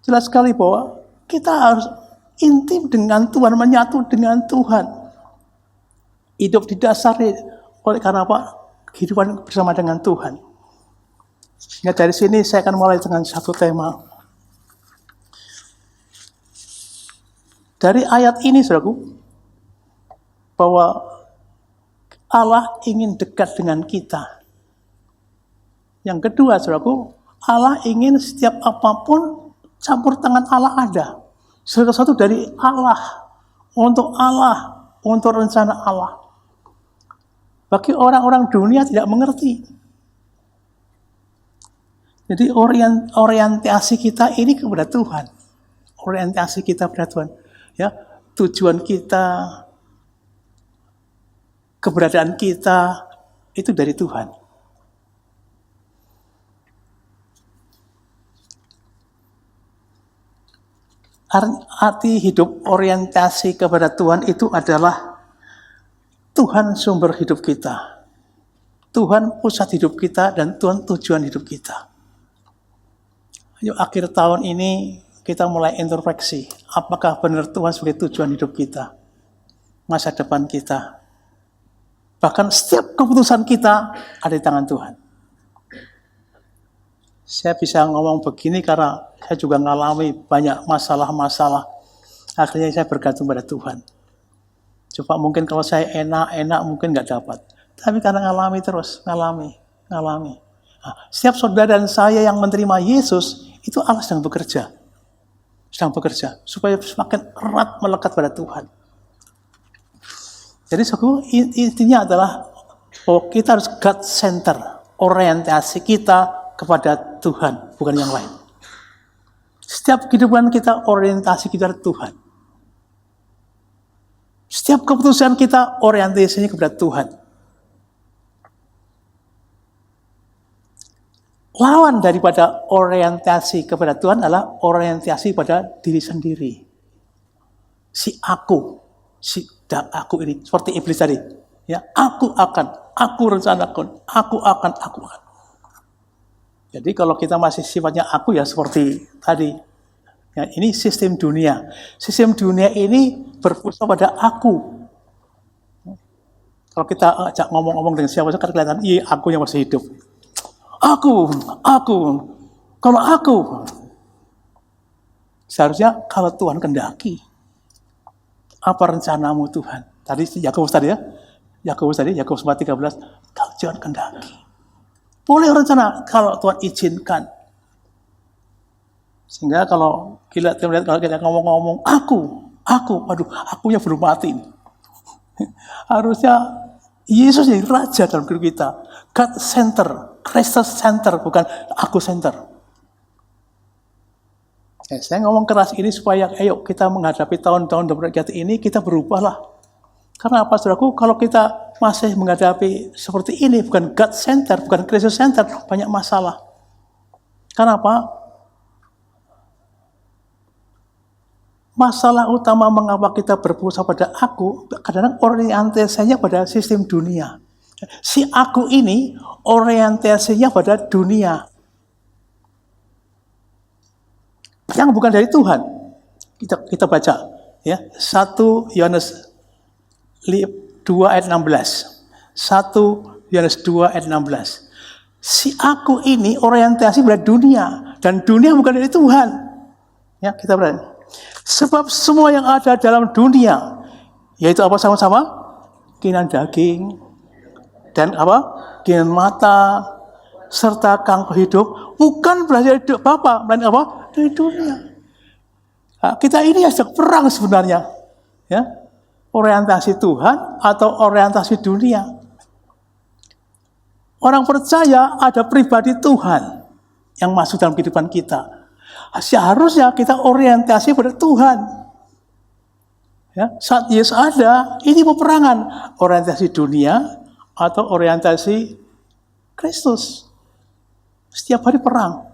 Jelas sekali bahwa kita harus intim dengan Tuhan, menyatu dengan Tuhan. Hidup didasari oleh karena apa? Kehidupan bersama dengan Tuhan. Sehingga dari sini saya akan mulai dengan satu tema. Dari ayat ini, saudaraku, bahwa Allah ingin dekat dengan kita. Yang kedua, saudaraku, Allah ingin setiap apapun campur tangan Allah ada. Segala sesuatu dari Allah, untuk rencana Allah. Bagi orang-orang dunia tidak mengerti. Jadi orientasi kita ini kepada Tuhan. Orientasi kita kepada Tuhan. Ya, tujuan kita, keberadaan kita itu dari Tuhan. Arti hidup orientasi kepada Tuhan itu adalah Tuhan sumber hidup kita, Tuhan pusat hidup kita, dan Tuhan tujuan hidup kita. Yuk, akhir tahun ini kita mulai introspeksi, apakah benar Tuhan sebagai tujuan hidup kita, masa depan kita. Bahkan setiap keputusan kita ada di tangan Tuhan. Saya bisa ngomong begini karena saya juga mengalami banyak masalah-masalah. Akhirnya saya bergantung pada Tuhan. Coba mungkin kalau saya enak mungkin nggak dapat. Tapi karena ngalami terus, ngalami. Nah, setiap saudara dan saya yang menerima Yesus, itu Allah sedang bekerja. Supaya semakin erat melekat pada Tuhan. Jadi intinya adalah bahwa kita harus God center. Orientasi kita kepada Tuhan, bukan yang lain. Setiap kehidupan kita, orientasi kita Tuhan. Setiap keputusan kita, orientasinya kepada Tuhan. Lawan daripada orientasi kepada Tuhan adalah orientasi pada diri sendiri. Si aku ini, seperti iblis tadi. Ya, aku rencanakan. Jadi kalau kita masih sifatnya aku ya seperti tadi. Ya, ini sistem dunia. Sistem dunia ini berpusat pada aku. Kalau kita ajak ngomong-ngomong dengan siapa saja kan kelihatan, iya akunya masih hidup. Aku. Kalau aku. Seharusnya kalau Tuhan kendaki. Apa rencanamu Tuhan? Tadi Yakobus 4:13, kalau Tuhan kendaki. Boleh rencana kalau Tuhan izinkan. Sehingga kalau kita ngomong-ngomong aku, akunya belum mati. Harusnya Yesus jadi raja dalam hidup kita. God center, Kristus center, bukan aku center. Saya ngomong keras ini supaya ayo kita menghadapi tahun-tahun berikut ini kita berubahlah. Karena apa, saudaraku? Kalau kita masih menghadapi seperti ini, bukan God center, bukan Kristus center, banyak masalah. Kenapa? Masalah utama mengapa kita berpusat pada aku, kadang-kadang orientasinya pada sistem dunia. Si aku ini orientasinya pada dunia. Yang bukan dari Tuhan. Kita baca ya, 1 Yohanes 2 ayat 16. 1 Yohanes 2 ayat 16. Si aku ini orientasi pada dunia, dan dunia bukan dari Tuhan. Ya, kita berani. Sebab semua yang ada dalam dunia, yaitu apa sama-sama? Keinginan daging dan apa? Keinginan mata serta kanker hidup bukan berasal dari Bapa, melainkan apa? Dari dunia. Nah, kita ini sedang perang sebenarnya. Ya. Orientasi Tuhan atau orientasi dunia. Orang percaya ada pribadi Tuhan yang masuk dalam kehidupan kita. Seharusnya kita orientasi pada Tuhan. Ya, saat Yesus ada, ini peperangan orientasi dunia atau orientasi Kristus. Setiap hari perang.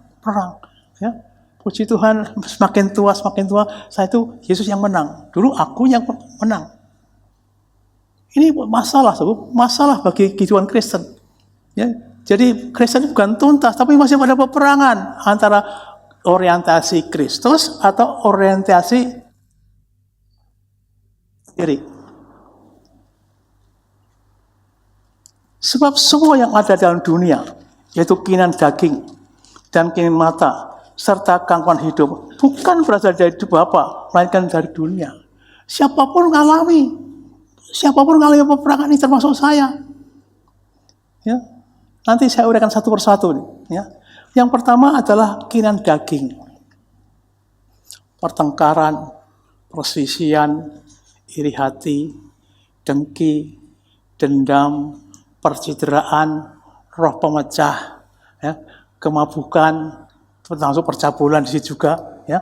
Ya. Puji Tuhan, semakin tua, saya itu Yesus yang menang. Dulu aku yang menang. Ini masalah bagi kehidupan Kristen. Ya. Jadi Kristen bukan tuntas, tapi masih ada peperangan antara orientasi Kristus atau orientasi diri. Sebab semua yang ada dalam dunia, yaitu keinginan daging dan keinginan mata, serta gangguan hidup, bukan berasal dari Bapa, melainkan dari dunia. Siapapun mengalami peperangan ini, termasuk saya. Ya. Nanti saya uraikan satu persatu nih. Ya. Yang pertama adalah keinginan daging. Pertengkaran, perselisihan, iri hati, dengki, dendam, percideraan, roh pemecah, ya, kemabukan, termasuk percabulan di situ juga. Ya.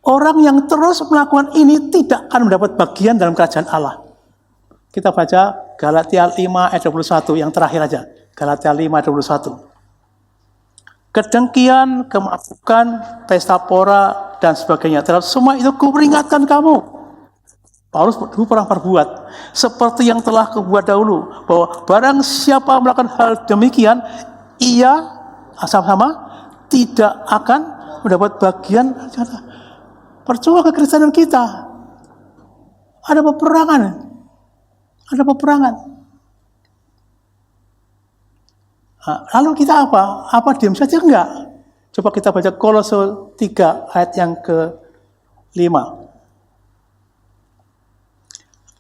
Orang yang terus melakukan ini tidak akan mendapat bagian dalam kerajaan Allah. Kita baca Galatia 5 ayat 21 yang terakhir aja. Galatia 5 ayat 21. Kedengkian, kemabukan, pesta pora, dan sebagainya. Dalam semua itu kuperingatkan kamu. Paulus dulu pernah berbuat seperti yang telah kubuat dahulu, bahwa barang siapa melakukan hal demikian, ia sama-sama tidak akan mendapat bagian. Percuma kekristenan kita. Ada peperangan. Nah, lalu kita apa? Apa diam saja? Enggak. Coba kita baca Kolose 3 ayat yang ke-5.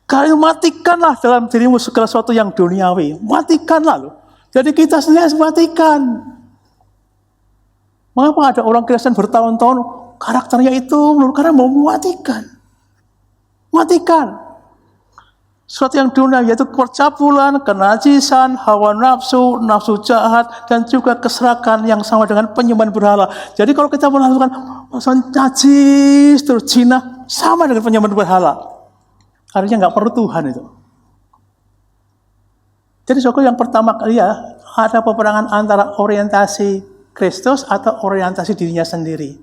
Kalian matikanlah dalam dirimu segala sesuatu yang duniawi. Matikanlah loh. Jadi kita sendiri harus matikan. Mengapa ada orang Kristen bertahun-tahun karakternya itu karena mau mematikan. Matikan. Sesuatu yang dunia, yaitu percabulan, kenajisan, hawa nafsu, nafsu jahat, dan juga keserakan yang sama dengan penyembahan berhala. Jadi kalau kita melakukan najis, terus zina, sama dengan penyembahan berhala. Artinya nggak perlu Tuhan itu. Jadi yang pertama kali ya, ada peperangan antara orientasi Kristus atau orientasi dirinya sendiri.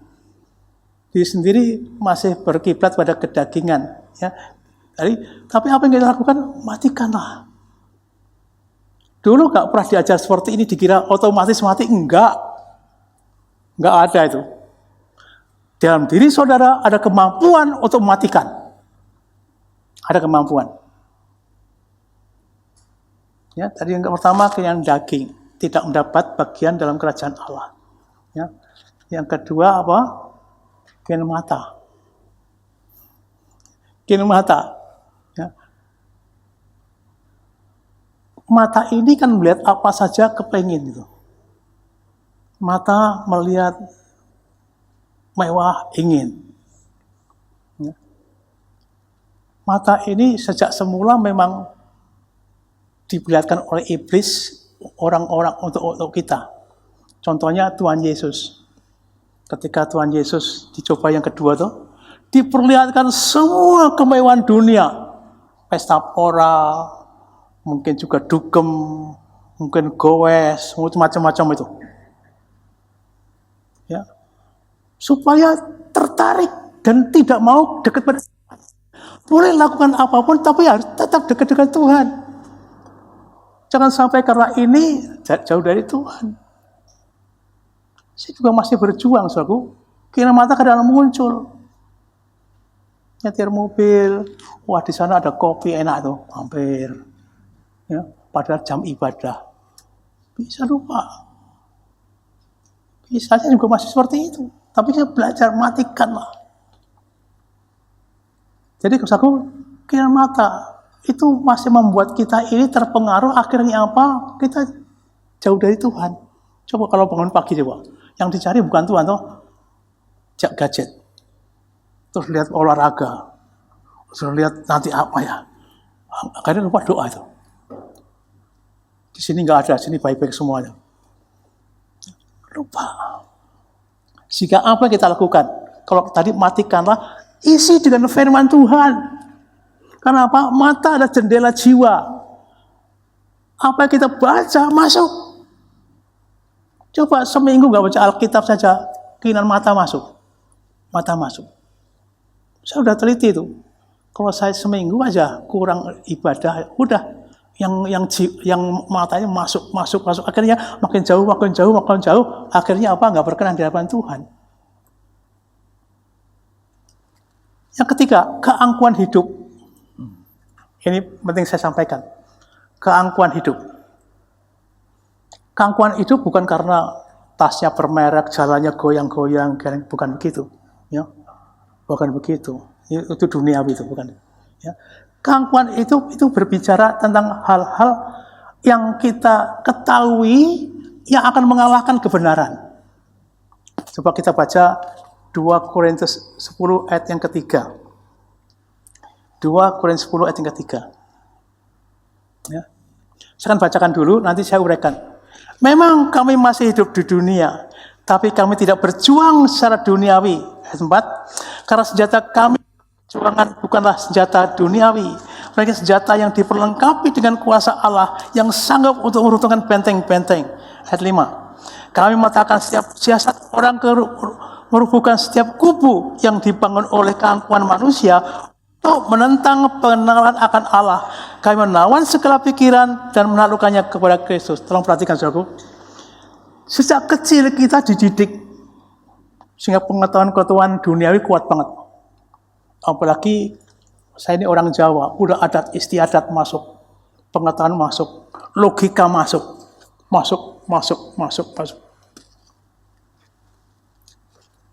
Diri sendiri masih berkiblat pada kedagingan. Ya. Tapi apa yang kita lakukan? Matikanlah. Dulu nggak pernah diajar seperti ini, dikira otomatis mati. Enggak ada itu. Dalam diri saudara ada kemampuan untuk mematikan. Ada kemampuan. Ya, tadi yang pertama keinginan daging, tidak mendapat bagian dalam kerajaan Allah. Ya. Yang kedua apa? Keinginan mata. Keinginan mata. Ya. Mata ini kan melihat apa saja kepengin gitu. Mata melihat mewah ingin. Ya. Mata ini sejak semula memang diperlihatkan oleh iblis orang-orang untuk kita. Contohnya Tuhan Yesus. Ketika Tuhan Yesus dicoba yang kedua tuh, diperlihatkan semua kemewahan dunia. Pesta pora, mungkin juga dugem, mungkin goes, macam-macam itu. Ya. Supaya tertarik dan tidak mau dekat pada Tuhan. Boleh lakukan apapun, tapi harus tetap dekat dengan Tuhan. Jangan sampai karena ini jauh dari Tuhan. Saya juga masih berjuang, saudaraku. Kira mata kadang muncul. Nyetir mobil, wah di sana ada kopi enak tuh, hampir. Ya, padahal jam ibadah. Bisa lupa. Bisa, saya juga masih seperti itu. Tapi saya belajar matikanlah. Jadi saudaraku, kira mata itu masih membuat kita ini terpengaruh, akhirnya apa? Kita jauh dari Tuhan. Coba kalau bangun pagi coba, yang dicari bukan Tuhan toh, gadget. Terus lihat olahraga, terus lihat nanti apa ya. Akhirnya lupa doa itu. Di sini nggak ada, sini baik-baik semuanya. Lupa. Sehingga apa yang kita lakukan? Kalau tadi matikanlah, isi dengan firman Tuhan. Kenapa? Mata adalah jendela jiwa. Apa yang kita baca masuk. Coba seminggu nggak baca Alkitab saja, keinginan mata masuk. Mata masuk. Saya udah teliti itu. Kalau saya seminggu aja kurang ibadah, udah yang matanya masuk. Akhirnya makin jauh. Akhirnya apa? Nggak berkenan di hadapan Tuhan. Yang ketiga, keangkuhan hidup. Ini penting saya sampaikan. Keangkuhan hidup. Keangkuhan hidup bukan karena tasnya bermerek, jalannya goyang-goyang, bukan begitu. Ya, bukan begitu. Itu duniawi itu, bukan. Ya. Keangkuhan itu berbicara tentang hal-hal yang kita ketahui yang akan mengalahkan kebenaran. Coba kita baca 2 Korintus 10 ayat yang ketiga. 2 Korintus 10 ayat yang ketiga. Ya. Saya akan bacakan dulu, nanti saya uraikan. Memang kami masih hidup di dunia, tapi kami tidak berjuang secara duniawi. Ayat 4. Karena senjata kami perjuangan bukanlah senjata duniawi, mereka senjata yang diperlengkapi dengan kuasa Allah yang sanggup untuk meruntuhkan benteng-benteng. Ayat 5. Kami mengatakan setiap siasat orang merubuhkan setiap kubu yang dibangun oleh keangkuhan manusia untuk menentang pengenalan akan Allah. Kami menawan segala pikiran dan menaklukkannya kepada Kristus. Tolong perhatikan saudaraku. Sejak kecil kita dididik sehingga pengetahuan duniawi kuat banget. Apalagi saya ini orang Jawa, udah adat istiadat masuk, pengetahuan masuk, logika masuk.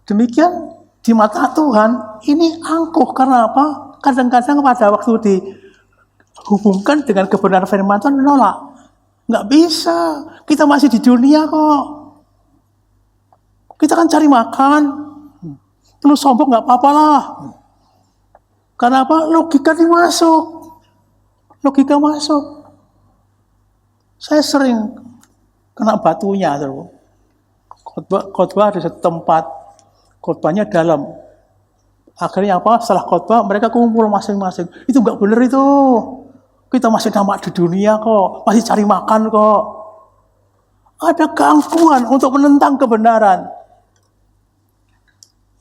Demikian di mata Tuhan ini angkuh. Karena apa? Kadang-kadang pada waktu dihubungkan dengan kebenaran firman Tuhan menolak. Nggak bisa, kita masih di dunia kok. Kita kan cari makan, perlu sombong nggak apa-apa lah. Karena apa? Logika masuk. Saya sering kena batunya, khotbah di satu tempat, khotbahnya dalam. Akhirnya apa? Setelah khotbah mereka kumpul masing-masing. Itu nggak benar itu. Kita masih nama di dunia kok, masih cari makan kok. Ada keangkuhan untuk menentang kebenaran.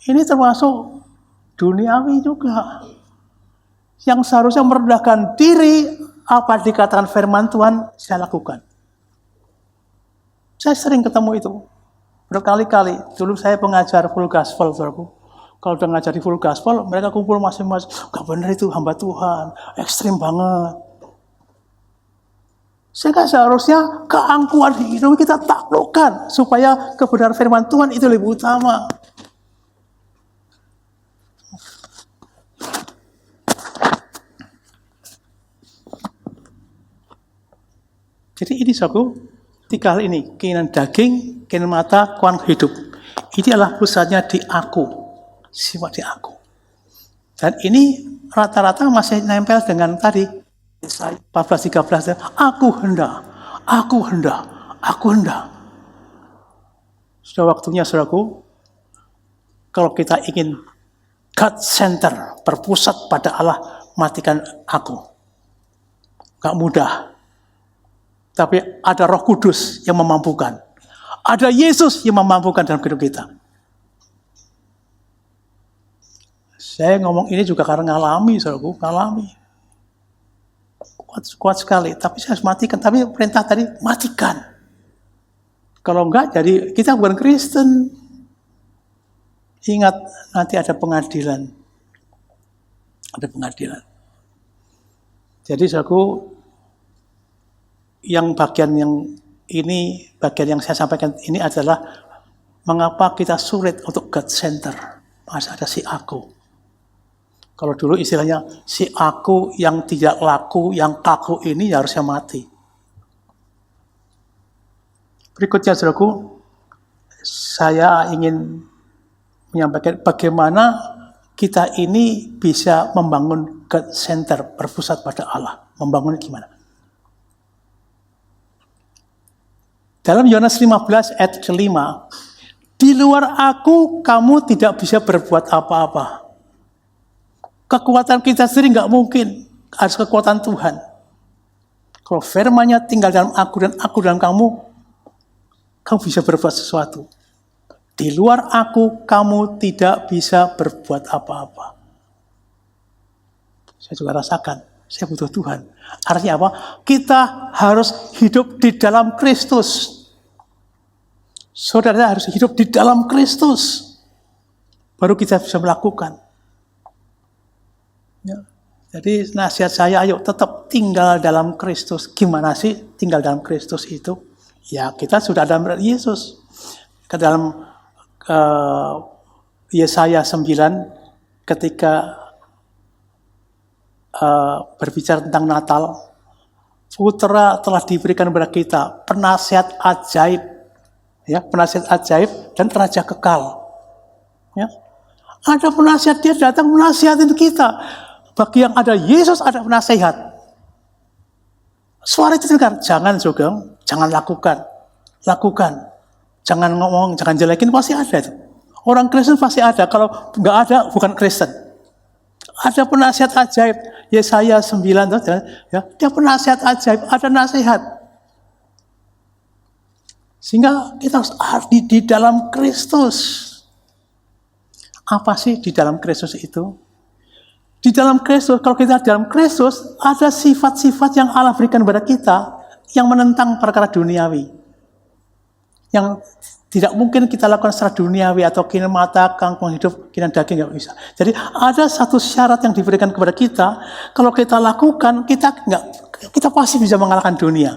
Ini termasuk duniawi juga. Yang seharusnya merendahkan diri, apa dikatakan firman Tuhan, saya lakukan. Saya sering ketemu itu. Berkali-kali. Dulu saya pengajar full gospel, saudaraku. Kalau udah ngajar di full gospel, mereka kumpul masing-masing. Gak benar itu hamba Tuhan. Ekstrim banget. Sehingga seharusnya keangkuhan hidup kita taklukkan. Supaya kebenaran firman Tuhan itu lebih utama. Jadi ini saudaraku, 3 hal ini. Keinginan daging, keinginan mata, keangkuhan hidup. Ini adalah pusatnya di aku. Sifat di aku. Dan ini rata-rata masih nempel dengan tadi. 14-13. Aku hendak. Sudah waktunya saudaraku, kalau kita ingin God center, berpusat pada Allah, matikan aku. Gak mudah. Tapi ada Roh Kudus yang memampukan. Ada Yesus yang memampukan dalam hidup kita. Saya ngomong ini juga karena ngalami, saudaraku, ngalami. Kuat sekali, tapi saya harus matikan. Tapi perintah tadi, matikan. Kalau enggak, jadi kita bukan Kristen. Ingat, nanti ada pengadilan. Ada pengadilan. Jadi, saudaraku, bagian yang saya sampaikan ini adalah mengapa kita sulit untuk God center. Masih ada si aku. Kalau dulu istilahnya si aku yang tidak laku, yang kaku ini harusnya mati. Berikutnya saudaraku, saya ingin menyampaikan bagaimana kita ini bisa membangun God center, berpusat pada Allah. Membangun gimana? Dalam Yohanes 15 ayat ke-5, di luar aku kamu tidak bisa berbuat apa-apa. Kekuatan kita sendiri nggak mungkin, harus kekuatan Tuhan. Kalau firman-Nya tinggal dalam aku dan aku dalam kamu bisa berbuat sesuatu. Di luar aku, kamu tidak bisa berbuat apa-apa. Saya juga rasakan, saya butuh Tuhan. Artinya apa? Kita harus hidup di dalam Kristus. Saudara harus hidup di dalam Kristus. Baru kita bisa melakukan. Ya. Jadi nasihat saya, ayo tetap tinggal dalam Kristus. Gimana sih tinggal dalam Kristus itu? Ya kita sudah dalam Yesus. Ke dalam Yesaya 9 ketika berbicara tentang Natal, Putra telah diberikan kepada kita penasihat ajaib, ya, penasihat ajaib dan raja kekal. Ya. Ada penasihat, dia datang menasihatin kita. Bagi yang ada Yesus ada penasihat. Suara itu dengar, jangan Sugeng, jangan lakukan. Jangan ngomong, jangan jelekin, pasti ada itu. Orang Kristen pasti ada, kalau nggak ada bukan Kristen. Ada penasihat ajaib, Yesaya 9, ya, dia penasihat ajaib, ada nasihat. Sehingga kita harus di dalam Kristus. Apa sih di dalam Kristus itu? Di dalam Kristus, kalau kita di dalam Kristus, ada sifat-sifat yang Allah berikan kepada kita yang menentang perkara duniawi. Yang tidak mungkin kita lakukan secara duniawi atau kinan mata, kangkung hidup, kinan daging, nggak bisa. Jadi ada satu syarat yang diberikan kepada kita, kalau kita lakukan, kita pasti bisa mengalahkan dunia.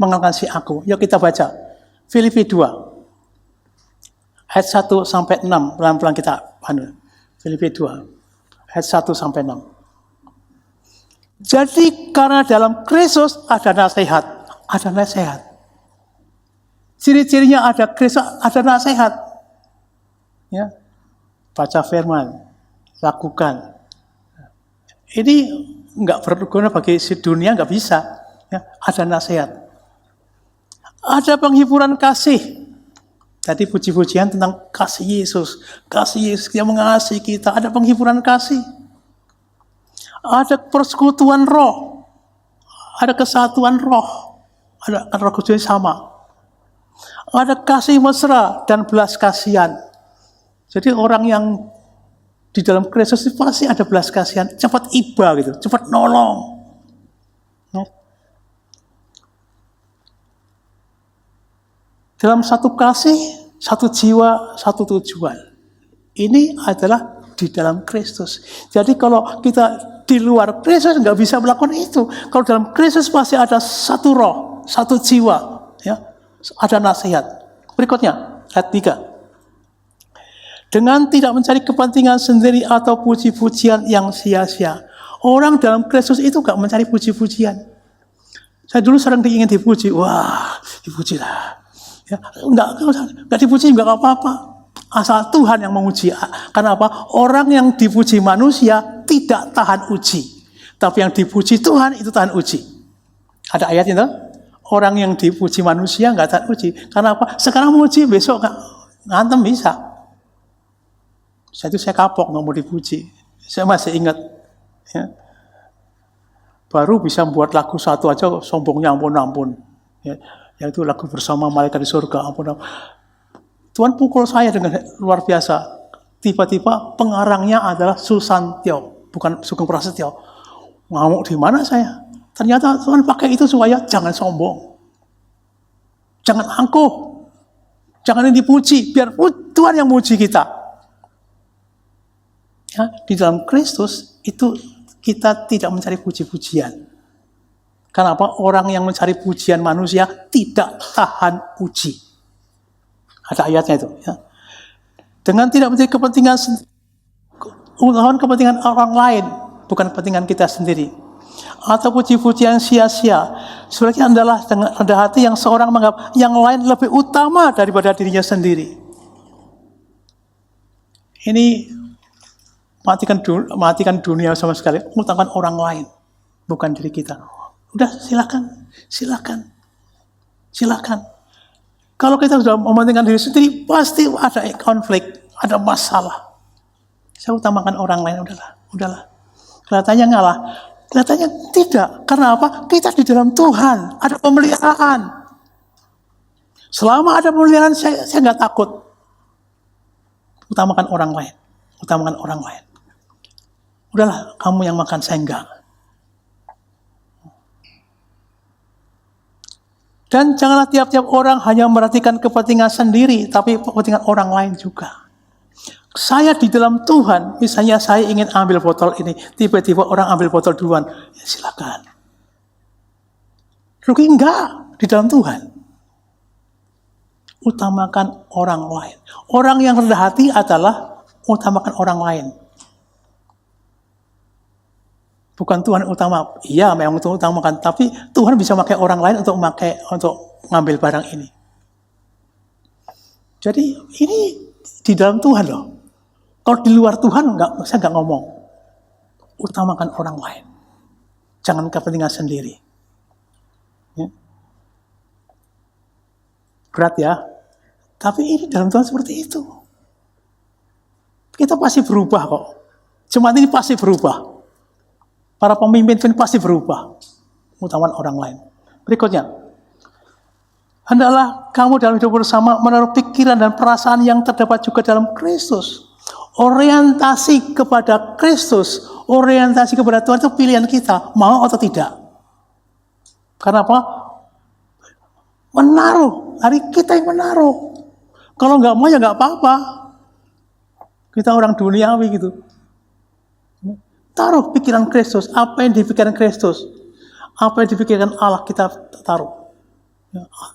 Mengalahkan si aku. Yuk kita baca. Filipi 2. Ayat 1 sampai 6. Pelan-pelan kita pandu. Filipi 2. Ayat 1 sampai 6. Jadi karena dalam Kristus ada nasihat. Ada nasihat. Ciri-cirinya ada Kristus, ada nasihat. Ya. Baca firman, lakukan. Ini enggak berguna bagi si dunia, enggak bisa. Ya. Ada nasihat. Ada penghiburan kasih. Tadi puji-pujian tentang kasih Yesus. Kasih Yesus yang mengasihi kita. Ada penghiburan kasih. Ada persekutuan roh. Ada kesatuan roh. Ada roh kudus sama. Ada kasih mesra dan belas kasihan. Jadi orang yang di dalam Kristus itu pasti ada belas kasihan. Cepat iba gitu, cepat nolong. Ya. Dalam satu kasih, satu jiwa, satu tujuan. Ini adalah di dalam Kristus. Jadi kalau kita di luar Kristus nggak bisa melakukan itu. Kalau dalam Kristus pasti ada satu roh, satu jiwa. Ya. Ada nasihat. Berikutnya, ayat 3. Dengan tidak mencari kepentingan sendiri atau puji-pujian yang sia-sia. Orang dalam Kristus itu gak mencari puji-pujian. Saya dulu sering ingin dipuji. Wah, dipujilah. Ya, enggak dipuji juga gak apa-apa. Asal Tuhan yang menguji. Karena apa? Orang yang dipuji manusia tidak tahan uji. Tapi yang dipuji Tuhan itu tahan uji. Ada ayat itu? Orang yang dipuji manusia nggak tahan uji. Karena apa? Sekarang muji, besok ngantem bisa. Saya kapok nggak mau dipuji. Saya masih ingat. Ya. Baru bisa membuat lagu satu aja sombongnya ampun. Ya. Yaitu lagu Bersama Malaikat di Surga. Ampun. Tuhan pukul saya dengan luar biasa. Tiba-tiba pengarangnya adalah Susantyo, bukan Sugeng Prasetyo. Ngamuk di mana saya? Ternyata Tuhan pakai itu supaya jangan sombong. Jangan angkuh. Jangan dipuji. Biar Tuhan yang muji kita. Ya, di dalam Kristus itu kita tidak mencari puji-pujian. Karena apa? Orang yang mencari pujian manusia tidak tahan uji. Ada ayatnya itu. Ya. Dengan tidak mencari kepentingan orang lain. Bukan kepentingan kita sendiri. Atau puji-pujian sia-sia. Sebenarnya adalah dengan rendah hati yang seorang menganggap yang lain lebih utama daripada dirinya sendiri. Ini matikan dunia sama sekali. Utamakan orang lain, bukan diri kita. Udah silakan. Kalau kita sudah mementingkan diri sendiri, pasti ada konflik, ada masalah. Saya utamakan orang lain, udahlah. Kelihatannya ngalah. Kelihatannya tidak. Karena apa? Kita di dalam Tuhan. Ada pemeliharaan. Selama ada pemeliharaan, saya nggak takut. Utamakan orang lain. Utamakan orang lain. Udahlah, kamu yang makan, saya enggak. Dan janganlah tiap-tiap orang hanya memperhatikan kepentingan sendiri, tapi kepentingan orang lain juga. Saya di dalam Tuhan, misalnya saya ingin ambil botol ini, tiba-tiba orang ambil botol duluan, ya silakan. Rugi enggak di dalam Tuhan. Utamakan orang lain. Orang yang rendah hati adalah utamakan orang lain. Bukan Tuhan utama. Iya, memang Tuhan utamakan, tapi Tuhan bisa pakai orang lain untuk ngambil barang ini. Jadi ini di dalam Tuhan loh. Kalau di luar Tuhan saya nggak ngomong. Utamakan orang lain. Jangan kepentingan sendiri. Ya. Berat ya. Tapi ini dalam Tuhan seperti itu. Kita pasti berubah kok. Jemaat ini pasti berubah. Para pemimpin pasti berubah. Utamakan orang lain. Berikutnya. Hendaklah kamu dalam hidup bersama menaruh pikiran dan perasaan yang terdapat juga dalam Kristus. Orientasi kepada Kristus, orientasi kepada Tuhan itu pilihan kita. Mau atau tidak. Karena apa? Menaruh. Hari kita yang menaruh. Kalau nggak mau ya nggak apa-apa. Kita orang duniawi gitu. Taruh pikiran Kristus. Apa yang dipikirkan Kristus? Apa yang dipikirkan Allah kita taruh.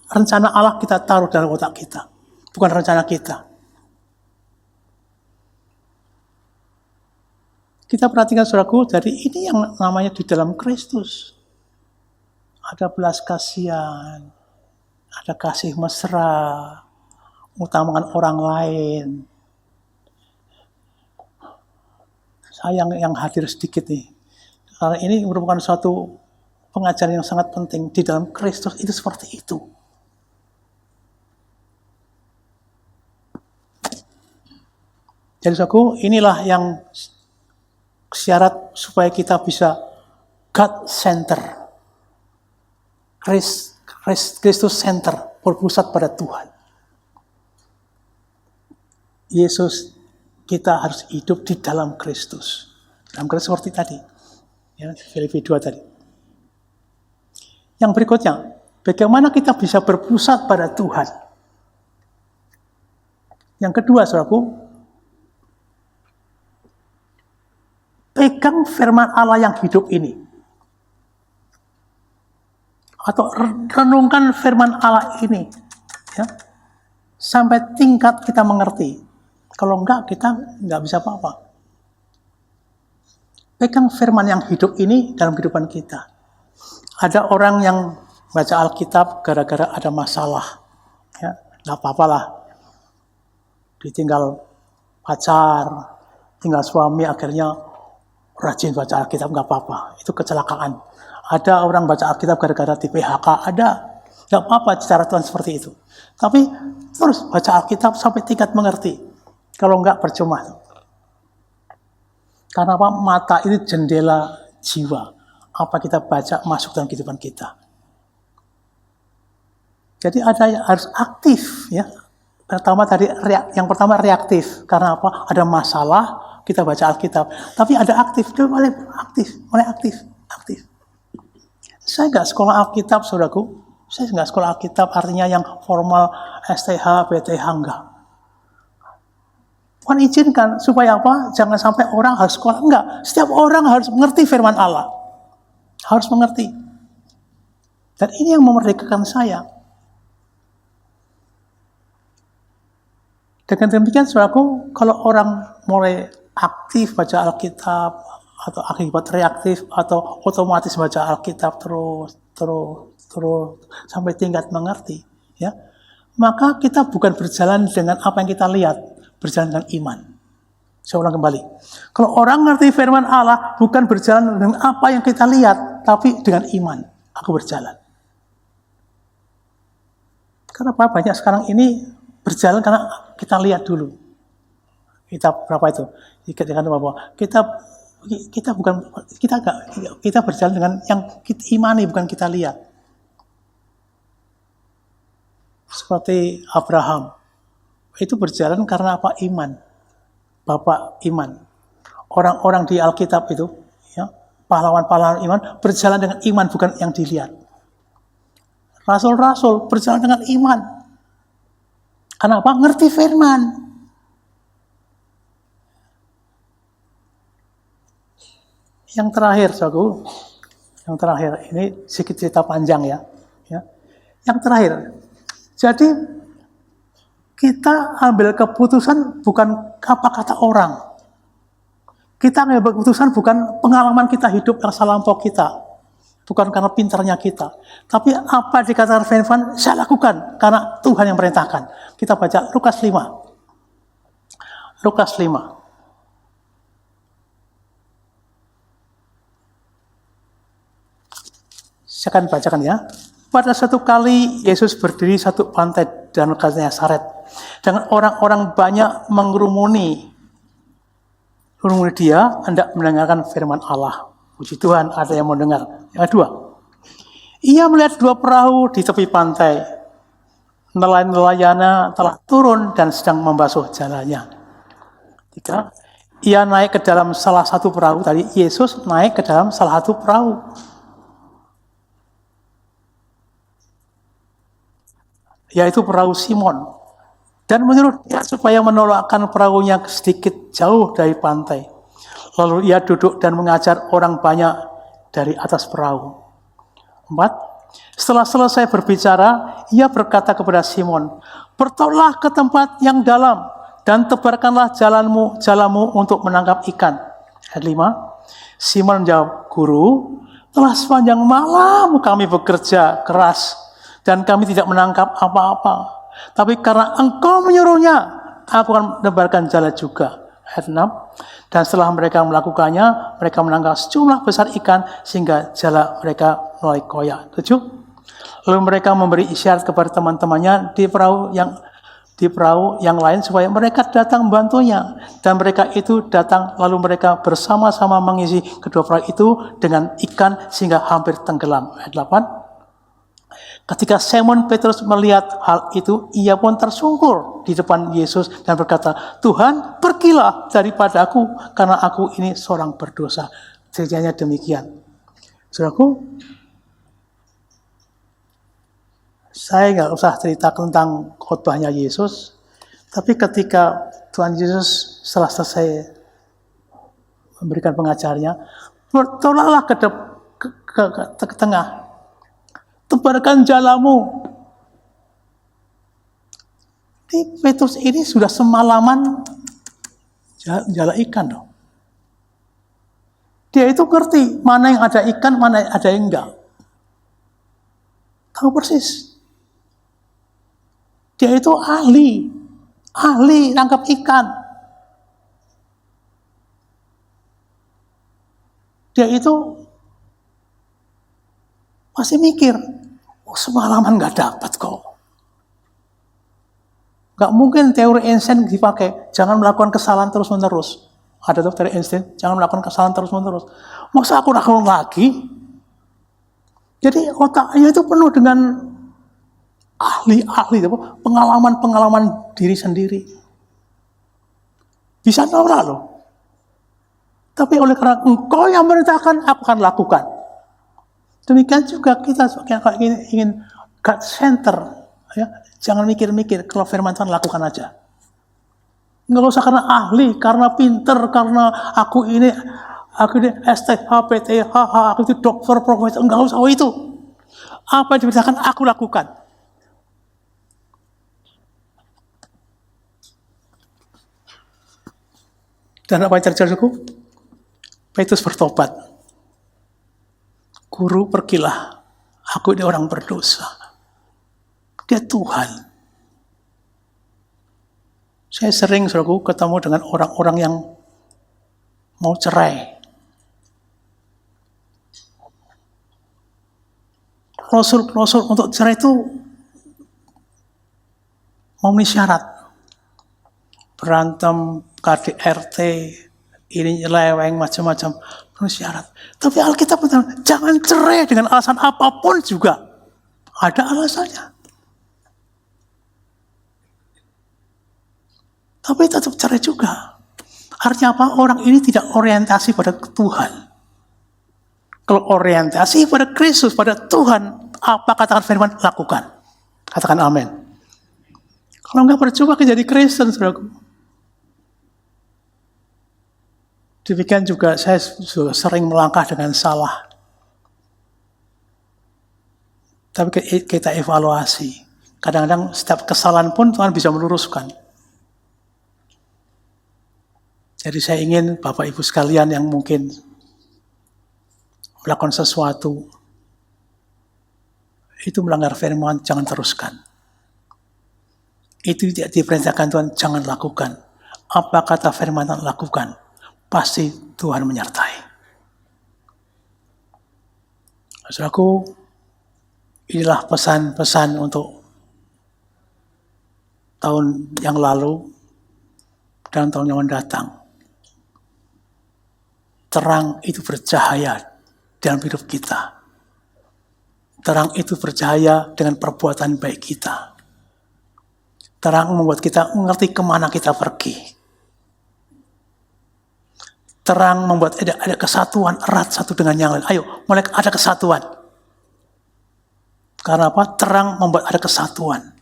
Rencana Allah kita taruh dalam otak kita. Bukan rencana kita. Kita perhatikan saudaraku, jadi ini yang namanya di dalam Kristus. Ada belas kasihan. Ada kasih mesra. Utamakan orang lain. Saya yang hadir sedikit nih. Karena ini merupakan suatu pengajaran yang sangat penting. Di dalam Kristus itu seperti itu. Jadi saudaraku, inilah yang syarat supaya kita bisa God center. Kristus center. Berpusat pada Tuhan. Yesus, kita harus hidup di dalam Kristus. Dalam Kristus seperti tadi. Ya, Filipi 2 tadi. Yang berikutnya, bagaimana kita bisa berpusat pada Tuhan? Yang kedua, saudaraku, pegang firman Allah yang hidup ini. Atau renungkan firman Allah ini. Ya, sampai tingkat kita mengerti. Kalau enggak, kita enggak bisa apa-apa. Pegang firman yang hidup ini dalam kehidupan kita. Ada orang yang baca Alkitab gara-gara ada masalah. Ya, enggak apa-apa lah. Ditinggal pacar, tinggal suami, akhirnya rajin baca Alkitab, enggak apa-apa. Itu kecelakaan. Ada orang baca Alkitab gara-gara di PHK, ada. Enggak apa-apa cara Tuhan seperti itu. Tapi terus baca Alkitab sampai tingkat mengerti. Kalau enggak percuma. Karena apa? Mata itu jendela jiwa. Apa kita baca masuk dalam kehidupan kita. Jadi ada yang harus aktif ya. Yang pertama reaktif. Karena apa? Ada masalah, kita baca Alkitab. Tapi ada aktif, dia mulai aktif. Saya enggak sekolah Alkitab, saudaraku. Saya enggak sekolah Alkitab artinya yang formal STH, PTH enggak. Tuhan izinkan supaya apa? Jangan sampai orang harus sekolah. Enggak. Setiap orang harus mengerti firman Allah. Harus mengerti. Dan ini yang memerdekakan saya. Dengan demikian, saudaraku, kalau orang mulai aktif baca Alkitab, atau akibat reaktif, atau otomatis baca Alkitab terus, sampai tingkat mengerti, ya, maka kita bukan berjalan dengan apa yang kita lihat, berjalan dengan iman. Saya ulang kembali. Kalau orang ngerti firman Allah, bukan berjalan dengan apa yang kita lihat, tapi dengan iman. Aku berjalan. Kenapa banyak sekarang ini berjalan karena kita lihat dulu. Kita berapa itu? Dikatakan bahwa kita kita berjalan dengan yang kita imani, bukan kita lihat. Seperti Abraham, itu berjalan karena apa? Iman. Bapak iman. Orang-orang di Alkitab itu, ya, pahlawan-pahlawan iman berjalan dengan iman, bukan yang dilihat. Rasul-rasul berjalan dengan iman. Kenapa? Ngerti firman. Yang terakhir, saudaraku, yang terakhir, ini sedikit cerita panjang ya. Yang terakhir, jadi kita ambil keputusan bukan apa kata orang. Kita ambil keputusan bukan pengalaman kita hidup yang lampau kita. Bukan karena pintarnya kita. Tapi apa dikatakan firman, saya lakukan karena Tuhan yang perintahkan. Kita baca Lukas 5. Lukas 5. Saya akan bacakan ya. Pada satu kali Yesus berdiri satu pantai dan Genesaret. Dengan orang-orang banyak mengerumuni dia hendak mendengarkan firman Allah. Puji Tuhan, ada yang mau dengar. Yang kedua, ia melihat dua perahu di tepi pantai. Nelayan-nelayannya telah turun dan sedang membasuh jalannya. Tiga, ia naik ke dalam salah satu perahu. Tadi Yesus naik ke dalam salah satu perahu. Yaitu perahu Simon. Dan menyuruh dia supaya menolakkan perahunya sedikit jauh dari pantai. Lalu ia duduk dan mengajar orang banyak dari atas perahu. 4. Setelah selesai berbicara, ia berkata kepada Simon, "Bertolaklah ke tempat yang dalam dan tebarkanlah jalanmu untuk menangkap ikan." Ayat 5. Simon menjawab, "Guru, telah sepanjang malam kami bekerja keras dan kami tidak menangkap apa-apa. Tapi karena Engkau menyuruhnya, aku akan menebarkan jala juga." Ayat 6. Dan setelah mereka melakukannya, mereka menangkap sejumlah besar ikan sehingga jala mereka mulai koyak. 7. Lalu mereka memberi isyarat kepada teman-temannya di perahu yang lain supaya mereka datang membantunya. Dan mereka itu datang, lalu mereka bersama-sama mengisi kedua perahu itu dengan ikan sehingga hampir tenggelam. Ayat 8. Ketika Simon Petrus melihat hal itu, ia pun tersungkur di depan Yesus dan berkata, "Tuhan, pergilah daripada aku, karena aku ini seorang berdosa." Ceritanya demikian. Saudaraku, saya nggak usah cerita tentang khotbahnya Yesus, tapi ketika Tuhan Yesus setelah selesai memberikan pengajarnya, bertolaklah ke tengah. Tebarkan jalamu. Petrus ini sudah semalaman jala ikan dong. Dia itu ngerti mana yang ada ikan, mana yang ada yang enggak. Tahu persis. Dia itu ahli nangkap ikan. Dia itu masih mikir, semalaman nggak dapat kok. Nggak mungkin teori Einstein dipakai, jangan melakukan kesalahan terus-menerus. Ada tuh teori Einstein, jangan melakukan kesalahan terus-menerus. Masa aku lakukan lagi? Jadi otaknya itu penuh dengan ahli, pengalaman diri sendiri. Bisa norak loh. Tapi oleh karena Engkau yang merintahkan, aku akan lakukan. Demikian juga kita ingin God center, ya. Jangan mikir-mikir, kalau firman Tuhan lakukan aja. Nggak usah karena ahli, karena pinter, karena aku ini STHPT, aku itu dokter, profesor, nggak usah itu. Apa yang diberitakan, aku lakukan. Dan apa yang terjadi? Petrus bertobat. "Guru, pergilah. Aku ini orang berdosa." Dia Tuhan. Saya sering, saudaraku, ketemu dengan orang-orang yang mau cerai. Klausul untuk cerai itu memenuhi syarat. Berantem, KDRT, ini nyeleweng macam-macam, penuh syarat. Tapi Alkitab bilang, jangan cerai dengan alasan apapun juga. Ada alasannya. Tapi tetap cerai juga. Artinya apa? Orang ini tidak orientasi pada Tuhan. Kalau orientasi pada Kristus, pada Tuhan, apa katakan firman? Lakukan. Katakan amin. Kalau enggak percuma jadi Kristen, saudaraku. Demikian juga saya sering melangkah dengan salah. Tapi kita evaluasi. Kadang-kadang setiap kesalahan pun Tuhan bisa meluruskan. Jadi saya ingin Bapak Ibu sekalian yang mungkin melakukan sesuatu, itu melanggar firman, jangan teruskan. Itu tidak diperintahkan Tuhan, jangan lakukan. Apa kata firman Tuhan, lakukan. Pasti Tuhan menyertai. Saudaraku, inilah pesan-pesan untuk tahun yang lalu dan tahun yang mendatang. Terang itu bercahaya dalam hidup kita. Terang itu bercahaya dengan perbuatan baik kita. Terang membuat kita mengerti kemana kita pergi. Terang membuat ada kesatuan erat satu dengan yang lain. Ayo, mulai ada kesatuan. Karena apa? Terang membuat ada kesatuan.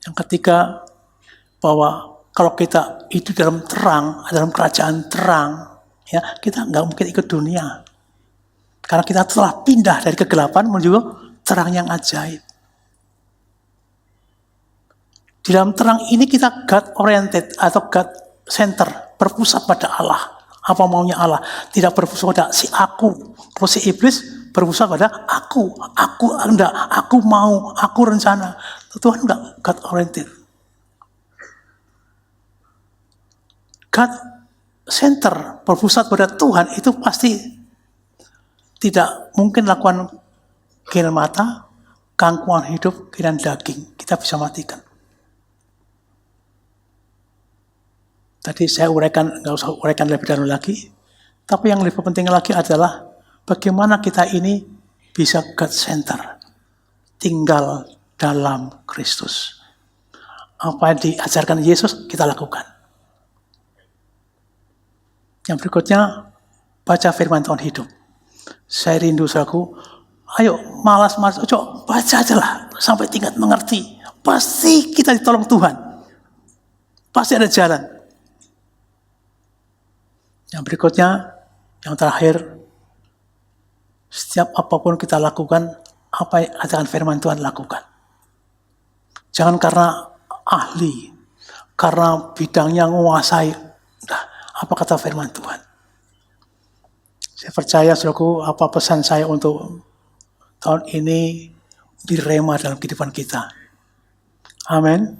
Yang ketiga, bahwa kalau kita hidup dalam terang, dalam kerajaan terang, ya kita nggak mungkin ikut dunia. Karena kita telah pindah dari kegelapan menuju terang yang ajaib. Di dalam terang ini kita God oriented atau God center, berpusat pada Allah. Apa maunya Allah? Tidak berpusat pada si aku. Kalau si iblis berpusat pada aku enggak, aku mau, aku rencana. Tuhan enggak God oriented. God center, berpusat pada Tuhan, itu pasti tidak mungkin lakukan keinginan mata, kangkuhan hidup, keinginan daging. Kita bisa matikan. Tadi saya uraikan, nggak usah uraikan lebih dahulu lagi. Tapi yang lebih penting lagi adalah bagaimana kita ini bisa God center, tinggal dalam Kristus. Apa yang diajarkan Yesus kita lakukan. Yang berikutnya, baca firman Tuhan hidup. Saya rindu saudaraku, ayo malas-malas, baca aja lah sampai tingkat mengerti. Pasti kita ditolong Tuhan. Pasti ada jalan. Yang berikutnya, yang terakhir, setiap apapun kita lakukan, apa yang katakan firman Tuhan lakukan. Jangan karena ahli, karena bidangnya menguasai. Nah, apa kata firman Tuhan? Saya percaya, saudaraku, apa pesan saya untuk tahun ini direma dalam kehidupan kita. Amin.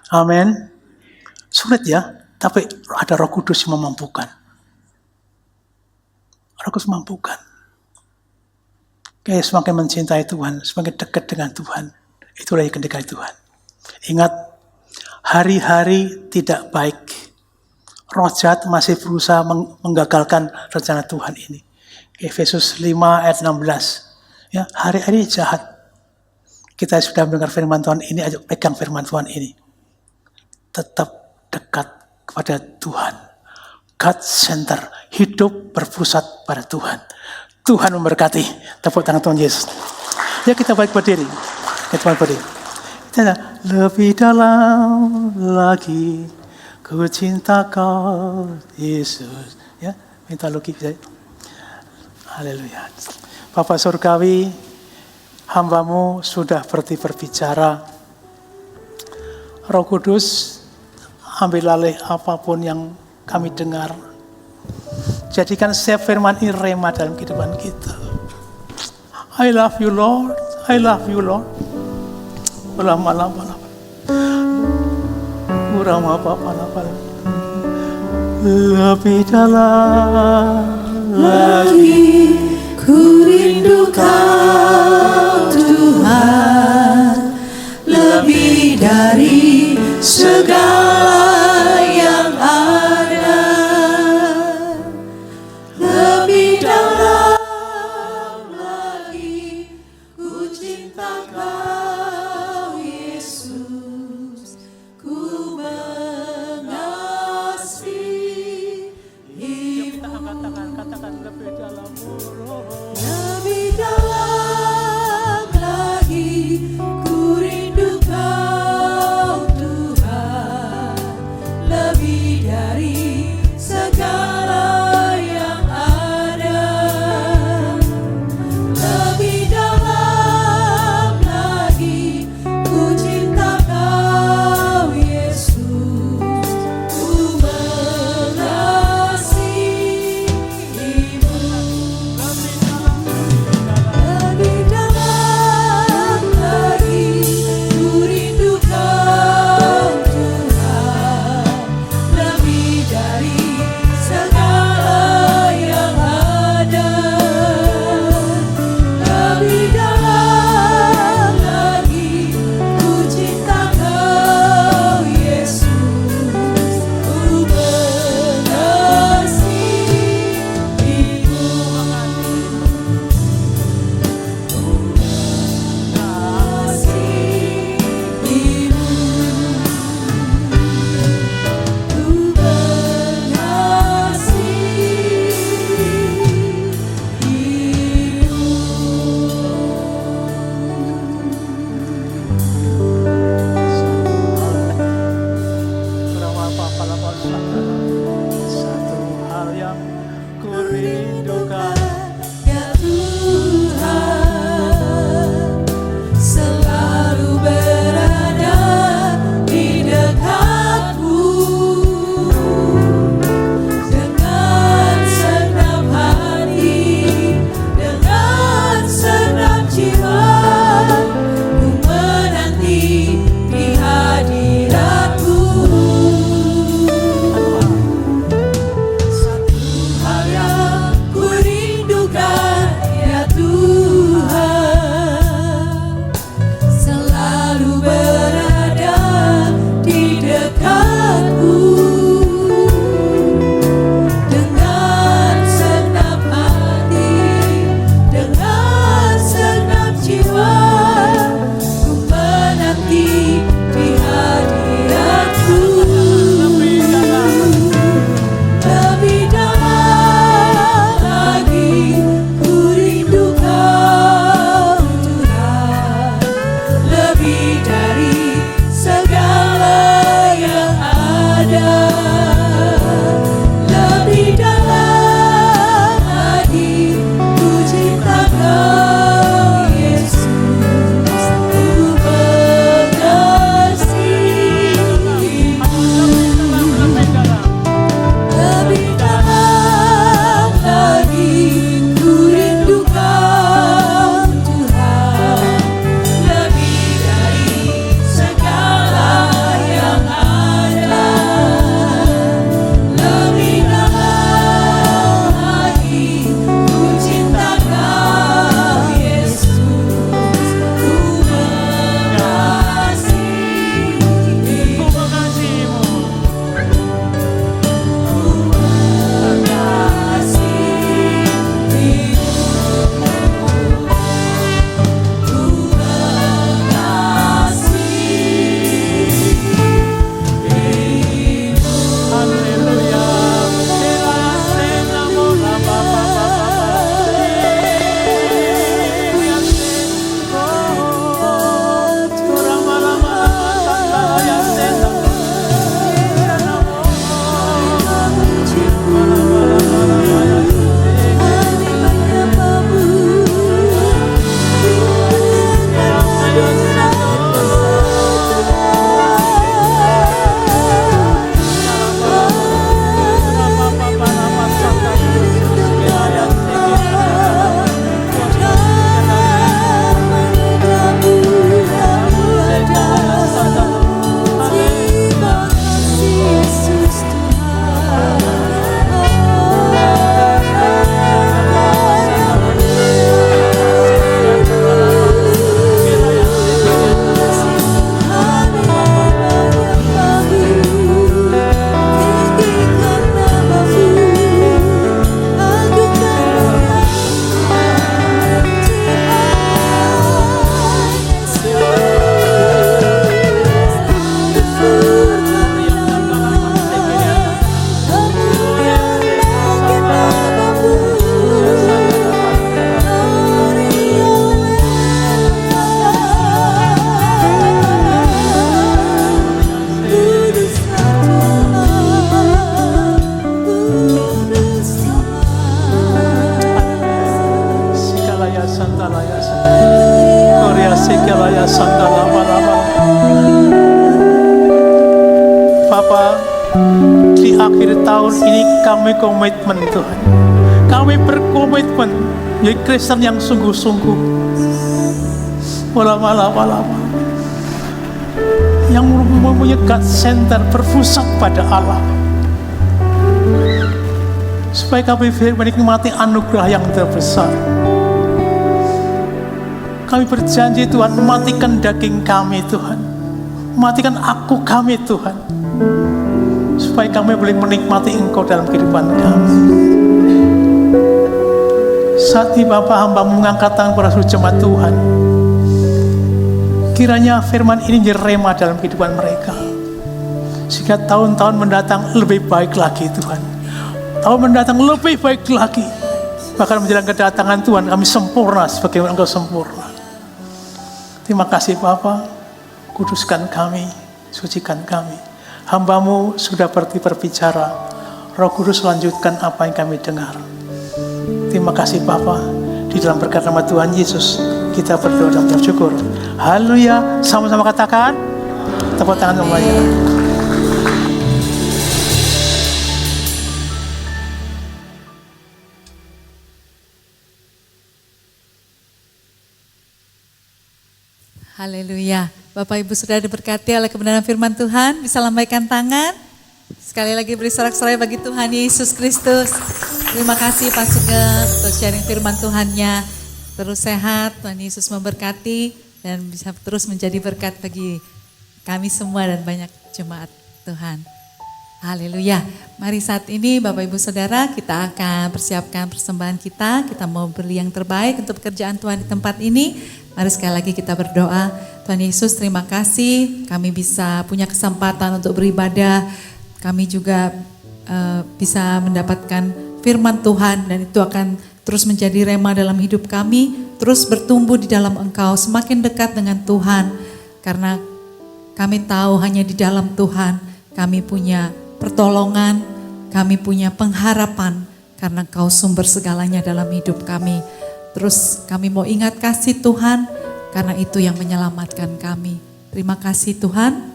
Amin. Sulit ya, tapi ada Roh Kudus yang memampukan. Roh Kudus mampukan. Kayak semakin mencintai Tuhan, semakin dekat dengan Tuhan. Itulah yang kedekat Tuhan. Ingat, hari-hari tidak baik. Roh jahat masih berusaha menggagalkan rencana Tuhan ini. Efesus 5 ayat 16. Ya, hari-hari jahat. Kita sudah mendengar firman Tuhan ini, ayo pegang firman Tuhan ini. Tetap dekat kepada Tuhan. God center, hidup berpusat pada Tuhan. Tuhan memberkati. Tepuk tangan Tuhan Yesus. Ya, kita balik berdiri. Kita balik berdiri. Kita lebih dalam lagi, ku cinta kau Yesus. Ya, minta Luki. Haleluya. Bapak Surgawi, hamba-Mu sudah berbicara. Roh Kudus, ambil alih apapun yang kami dengar. Jadikan setiap firman ini rema dalam kehidupan kita. I love you Lord. I love you Lord. Lebih dalam lagi ku rindu Kau Tuhan, lebih dari segala yang Korea Sekelaya Sandala Malama. Bapak, di akhir tahun ini kami komitmen Tuhan. Kami berkomitmen menjadi Kristen yang sungguh-sungguh. Wala-wala. Yang mempunyai God Center berpusat pada Allah. Supaya kami menikmati anugerah yang terbesar. Kami berjanji Tuhan, matikan daging kami Tuhan. Matikan aku kami Tuhan. Supaya kami boleh menikmati Engkau dalam kehidupan kami. Saat ini Bapak hamba mengangkat tangan pada seluruh jemaat Tuhan. Kiranya firman ini menjadi rema dalam kehidupan mereka. Sehingga tahun-tahun mendatang lebih baik lagi Tuhan. Tahun mendatang lebih baik lagi. Bahkan menjelang kedatangan Tuhan kami sempurna sebagaimana Engkau sempurna. Terima kasih Bapa. Kuduskan kami, sucikan kami. Hamba-Mu sudah berbicara. Roh Kudus lanjutkan apa yang kami dengar. Terima kasih Bapa. Di dalam berkat nama Tuhan Yesus kita berdoa dan bersyukur. Haleluya. Sama-sama katakan. Tepuk tangan semuanya. Haleluya. Bapak Ibu sudah diberkati oleh kebenaran firman Tuhan, bisa lambaikan tangan. Sekali lagi beri sorak-sorai bagi Tuhan Yesus Kristus. Terima kasih Pak Sugeng untuk sharing firman Tuhannya. Terus sehat, Tuhan Yesus memberkati dan bisa terus menjadi berkat bagi kami semua dan banyak jemaat Tuhan. Haleluya. Mari saat ini Bapak Ibu Saudara kita akan persiapkan persembahan kita. Kita mau beri yang terbaik untuk pekerjaan Tuhan di tempat ini. Mari sekali lagi kita berdoa. Tuhan Yesus terima kasih kami bisa punya kesempatan untuk beribadah. Kami juga bisa mendapatkan firman Tuhan dan itu akan terus menjadi rema dalam hidup kami. Terus bertumbuh di dalam Engkau, semakin dekat dengan Tuhan. Karena kami tahu hanya di dalam Tuhan kami punya pertolongan, kami punya pengharapan. Karena Engkau sumber segalanya dalam hidup kami. Terus kami mau ingat kasih Tuhan karena itu yang menyelamatkan kami. Terima kasih Tuhan.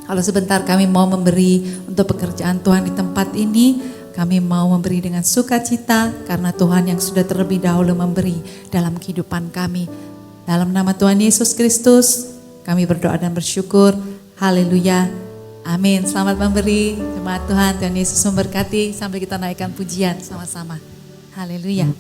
Kalau sebentar kami mau memberi untuk pekerjaan Tuhan di tempat ini, kami mau memberi dengan sukacita karena Tuhan yang sudah terlebih dahulu memberi dalam kehidupan kami. Dalam nama Tuhan Yesus Kristus, kami berdoa dan bersyukur. Haleluya. Amin. Selamat memberi jemaat Tuhan. Tuhan Yesus memberkati. Sambil kita naikkan pujian sama-sama. Haleluya.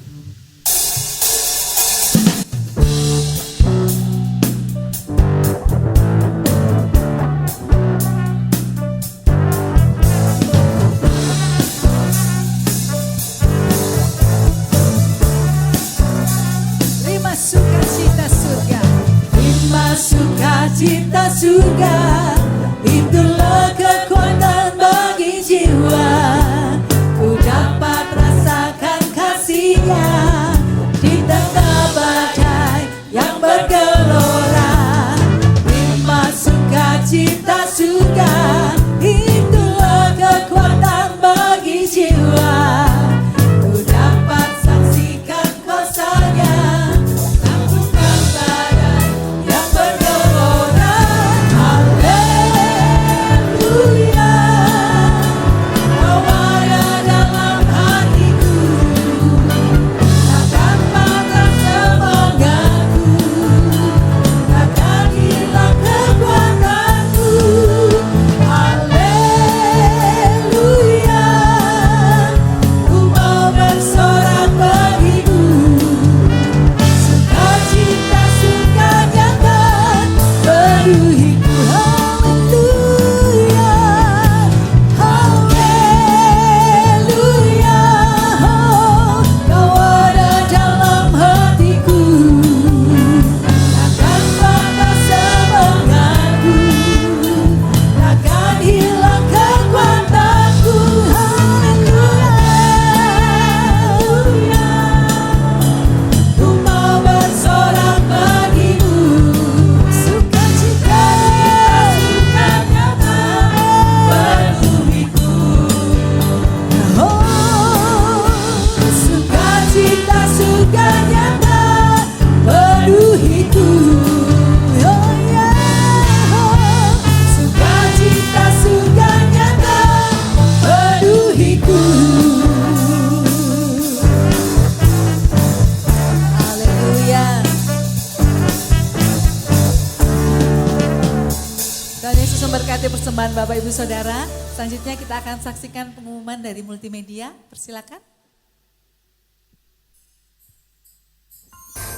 Sukacita surga, itulah kekuatan bagi jiwa. Ku dapat rasakan kasih-Nya di tengah badai yang bergelora. Rima sukacita surga, itulah kekuatan bagi jiwa. Ku dapat saksikan kuasa-Nya. Hallelujah. memberkati persembahan Bapak Ibu Saudara. Selanjutnya kita akan saksikan pengumuman dari multimedia. Persilakan.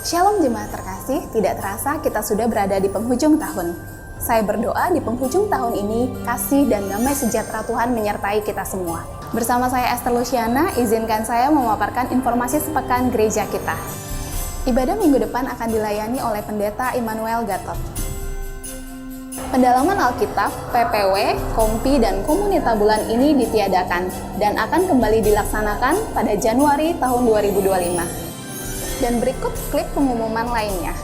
Shalom jemaat terkasih, tidak terasa kita sudah berada di penghujung tahun. Saya berdoa di penghujung tahun ini, kasih dan damai sejahtera Tuhan menyertai kita semua. Bersama saya Esther Luciana, izinkan saya memaparkan informasi sepekan gereja kita. Ibadah minggu depan akan dilayani oleh Pendeta Immanuel Gatot. Pendalaman Alkitab, PPW, Kompi, dan Komunita bulan ini ditiadakan dan akan kembali dilaksanakan pada Januari tahun 2025. Dan berikut klip pengumuman lainnya.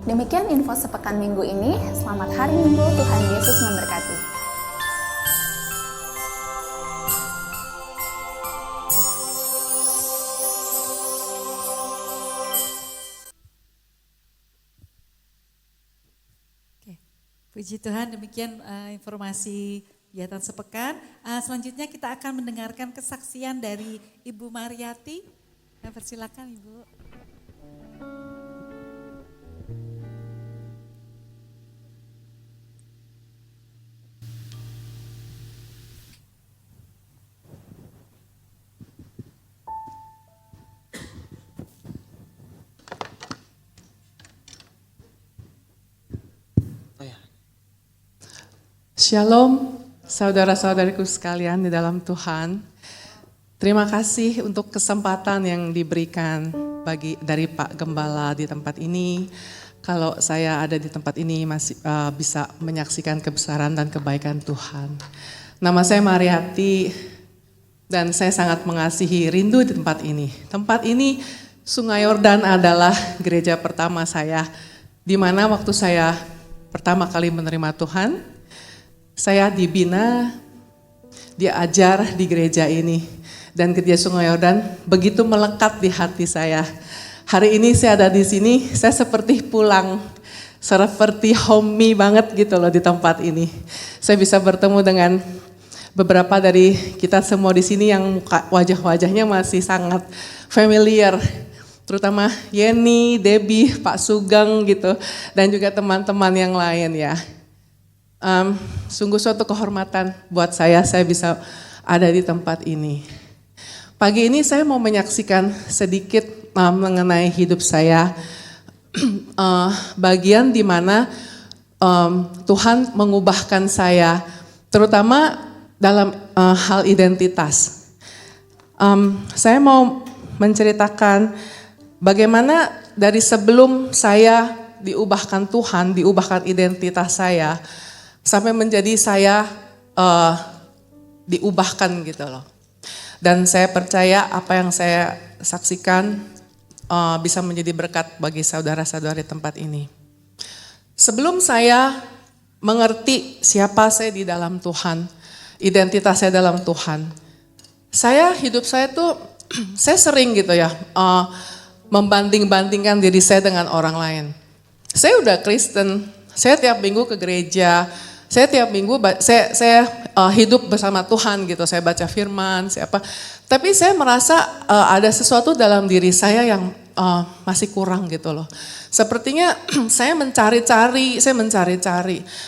Demikian info sepekan minggu ini. Selamat hari Minggu, Tuhan Yesus memberkati. Oke, puji Tuhan, demikian informasi kegiatan sepekan. Selanjutnya kita akan mendengarkan kesaksian dari Ibu Mariati. Persilakan Ibu. Shalom, saudara-saudariku sekalian di dalam Tuhan. Terima kasih untuk kesempatan yang diberikan dari Pak Gembala di tempat ini. Kalau saya ada di tempat ini masih bisa menyaksikan kebesaran dan kebaikan Tuhan. Nama saya Mariati dan saya sangat mengasihi rindu di tempat ini. Tempat ini Sungai Yordan adalah gereja pertama saya, di mana waktu saya pertama kali menerima Tuhan, saya dibina, diajar di gereja ini. Dan gereja Sungai Yordan begitu melekat di hati saya. Hari ini saya ada di sini, saya seperti pulang. Seperti homey banget gitu loh di tempat ini. Saya bisa bertemu dengan beberapa dari kita semua di sini yang wajah-wajahnya masih sangat familiar. Terutama Yeni, Debbie, Pak Sugeng gitu. Dan juga teman-teman yang lain ya. Sungguh suatu kehormatan buat saya bisa ada di tempat ini. Pagi ini saya mau menyaksikan sedikit mengenai hidup saya, bagian di mana Tuhan mengubahkan saya, terutama dalam hal identitas. Saya mau menceritakan bagaimana dari sebelum saya diubahkan Tuhan, diubahkan identitas saya, sampai menjadi saya diubahkan gitu loh. Dan saya percaya apa yang saya saksikan bisa menjadi berkat bagi saudara-saudari tempat ini. Sebelum saya mengerti siapa saya di dalam Tuhan, identitas saya dalam Tuhan, hidup saya tuh, saya sering gitu ya, membanding-bandingkan diri saya dengan orang lain. Saya udah Kristen, saya tiap minggu ke gereja, saya tiap minggu saya hidup bersama Tuhan gitu, saya baca firman, tapi saya merasa ada sesuatu dalam diri saya yang masih kurang gitu loh. Sepertinya saya mencari-cari.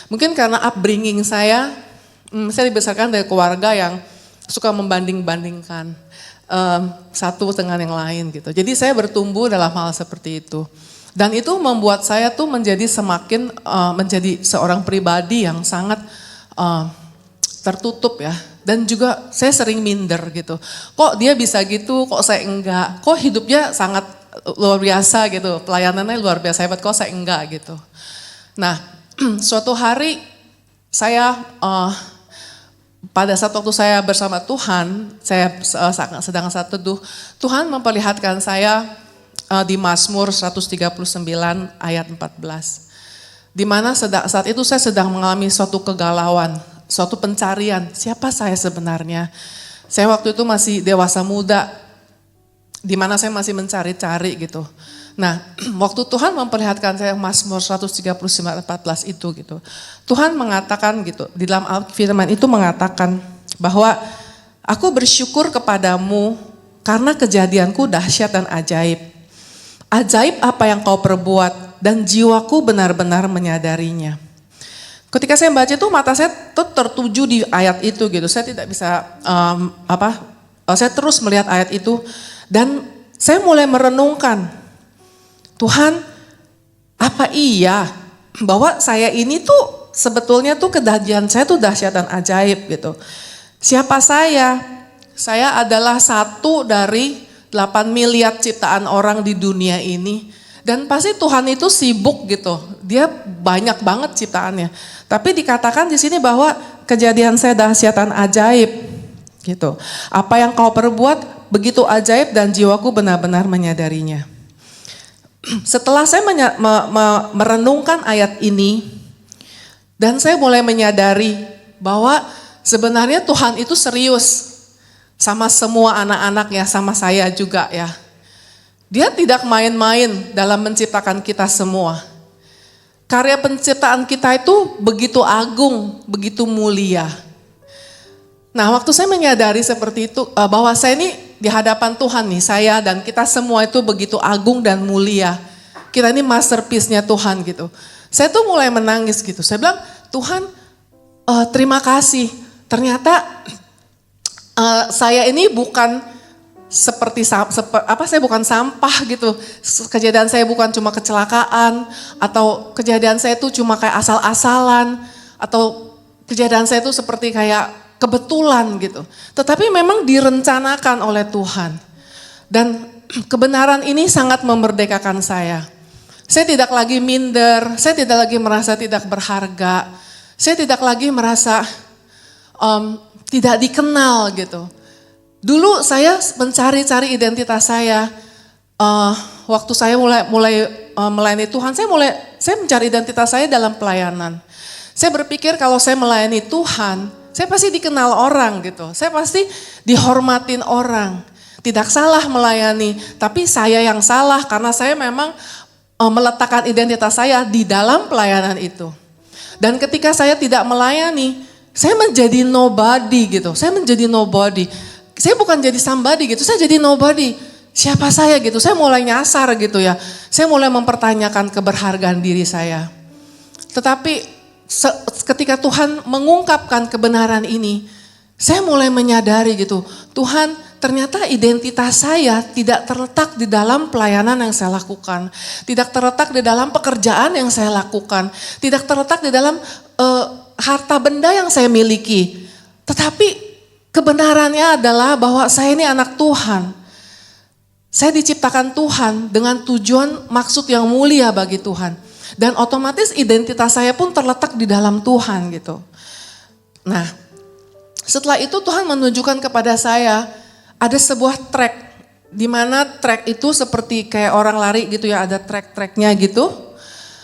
Mungkin karena upbringing saya Saya dibesarkan dari keluarga yang suka membanding-bandingkan satu dengan yang lain gitu. Jadi saya bertumbuh dalam hal seperti itu. Dan itu membuat saya tuh menjadi semakin menjadi seorang pribadi yang sangat tertutup ya. Dan juga saya sering minder gitu. Kok dia bisa gitu, kok saya enggak. Kok hidupnya sangat luar biasa gitu, pelayanannya luar biasa hebat, kok saya enggak gitu. Nah, suatu hari saya pada saat waktu saya bersama Tuhan, saya sedang saat teduh, Tuhan memperlihatkan saya di Mazmur 139 ayat 14. Di mana saat itu saya sedang mengalami suatu kegalauan, suatu pencarian, siapa saya sebenarnya. Saya waktu itu masih dewasa muda, di mana saya masih mencari-cari gitu. Nah, waktu Tuhan memperlihatkan saya Mazmur 139:14 itu gitu. Tuhan mengatakan gitu, di dalam firman itu mengatakan bahwa aku bersyukur kepadamu karena kejadianku dahsyat dan ajaib. Ajaib apa yang kau perbuat dan jiwaku benar-benar menyadarinya. Ketika saya membaca itu mata saya tertuju di ayat itu gitu. Saya tidak bisa saya terus melihat ayat itu dan saya mulai merenungkan. Tuhan, apa iya bahwa saya ini tuh sebetulnya tuh kejadian saya tuh dahsyat dan ajaib gitu. Siapa saya? Saya adalah satu dari 8 miliar ciptaan orang di dunia ini. Dan pasti Tuhan itu sibuk gitu. Dia banyak banget ciptaannya. Tapi dikatakan di sini bahwa kejadian saya dahsyat dan ajaib gitu. Apa yang kau perbuat begitu ajaib dan jiwaku benar-benar menyadarinya. Setelah saya merenungkan ayat ini dan saya mulai menyadari bahwa sebenarnya Tuhan itu serius sama semua anak-anaknya, sama saya juga ya. Dia tidak main-main dalam menciptakan kita semua. Karya penciptaan kita itu begitu agung, begitu mulia. Nah, waktu saya menyadari seperti itu, bahwa saya ini di hadapan Tuhan nih, saya dan kita semua itu begitu agung dan mulia. Kita ini masterpiece-nya Tuhan gitu. Saya tuh mulai menangis gitu. Saya bilang, Tuhan terima kasih. Ternyata saya ini bukan saya bukan sampah gitu. Kejadian saya bukan cuma kecelakaan atau kejadian saya itu cuma kayak asal-asalan atau kejadian saya itu seperti kayak kebetulan gitu. Tetapi memang direncanakan oleh Tuhan. Dan kebenaran ini sangat memerdekakan saya. Saya tidak lagi minder, saya tidak lagi merasa tidak berharga. Saya tidak lagi merasa tidak dikenal gitu. Dulu saya mencari-cari identitas saya. Waktu saya mulai melayani Tuhan, saya mencari identitas saya dalam pelayanan. Saya berpikir kalau saya melayani Tuhan, saya pasti dikenal orang gitu. Saya pasti dihormatin orang. Tidak salah melayani, tapi saya yang salah karena saya memang meletakkan identitas saya di dalam pelayanan itu. Dan ketika saya tidak melayani, saya menjadi nobody gitu. Saya menjadi nobody. Saya bukan jadi somebody gitu, saya jadi nobody. Siapa saya gitu, saya mulai nyasar gitu ya. Saya mulai mempertanyakan keberhargaan diri saya. Tetapi ketika Tuhan mengungkapkan kebenaran ini, saya mulai menyadari gitu, Tuhan ternyata identitas saya tidak terletak di dalam pelayanan yang saya lakukan, tidak terletak di dalam pekerjaan yang saya lakukan, tidak terletak di dalam harta benda yang saya miliki, tetapi kebenarannya adalah bahwa saya ini anak Tuhan. Saya diciptakan Tuhan dengan tujuan maksud yang mulia bagi Tuhan. Dan otomatis identitas saya pun terletak di dalam Tuhan gitu. Nah, setelah itu Tuhan menunjukkan kepada saya ada sebuah track. Di mana track itu seperti kayak orang lari gitu ya, ada track-tracknya gitu.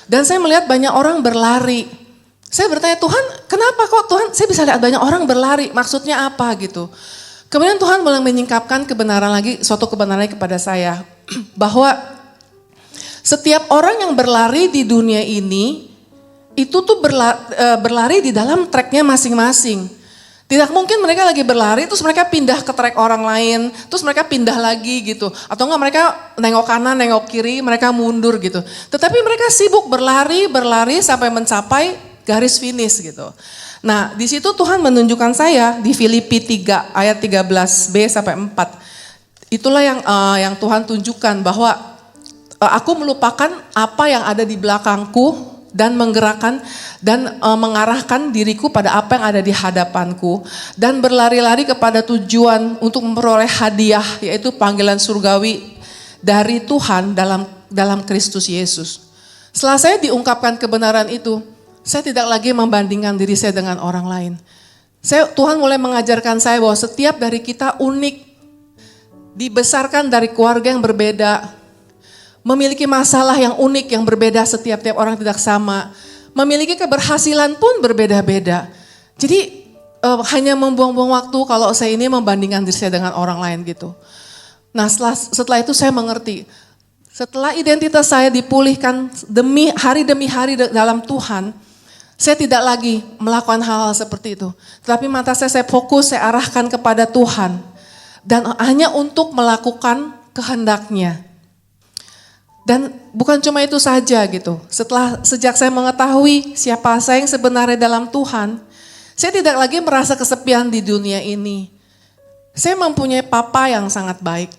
Dan saya melihat banyak orang berlari. Saya bertanya, Tuhan kenapa kok Tuhan saya bisa lihat banyak orang berlari, maksudnya apa gitu. Kemudian Tuhan mulai menyingkapkan kebenaran lagi, suatu kebenaran kepada saya. Bahwa setiap orang yang berlari di dunia ini, itu tuh berlari di dalam tracknya masing-masing. Tidak mungkin mereka lagi berlari, terus mereka pindah ke track orang lain, terus mereka pindah lagi gitu. Atau enggak mereka nengok kanan, nengok kiri, mereka mundur gitu. Tetapi mereka sibuk berlari sampai mencapai garis finish gitu. Nah, di situ Tuhan menunjukkan saya di Filipi 3 ayat 13b sampai 4. Itulah yang Tuhan tunjukkan bahwa aku melupakan apa yang ada di belakangku dan menggerakkan dan mengarahkan diriku pada apa yang ada di hadapanku dan berlari-lari kepada tujuan untuk memperoleh hadiah, yaitu panggilan surgawi dari Tuhan dalam Kristus Yesus. Setelah saya diungkapkan kebenaran itu, saya tidak lagi membandingkan diri saya dengan orang lain. Tuhan mulai mengajarkan saya bahwa setiap dari kita unik, dibesarkan dari keluarga yang berbeda, memiliki masalah yang unik, yang berbeda, setiap orang tidak sama. Memiliki keberhasilan pun berbeda-beda. Jadi hanya membuang-buang waktu kalau saya ini membandingkan diri saya dengan orang lain gitu. Nah setelah itu saya mengerti. Setelah identitas saya dipulihkan demi hari dalam Tuhan, saya tidak lagi melakukan hal-hal seperti itu. Tetapi mata saya fokus, saya arahkan kepada Tuhan. Dan hanya untuk melakukan kehendak-Nya. Dan bukan cuma itu saja gitu. Sejak saya mengetahui siapa saya yang sebenarnya dalam Tuhan, saya tidak lagi merasa kesepian di dunia ini. Saya mempunyai papa yang sangat baik.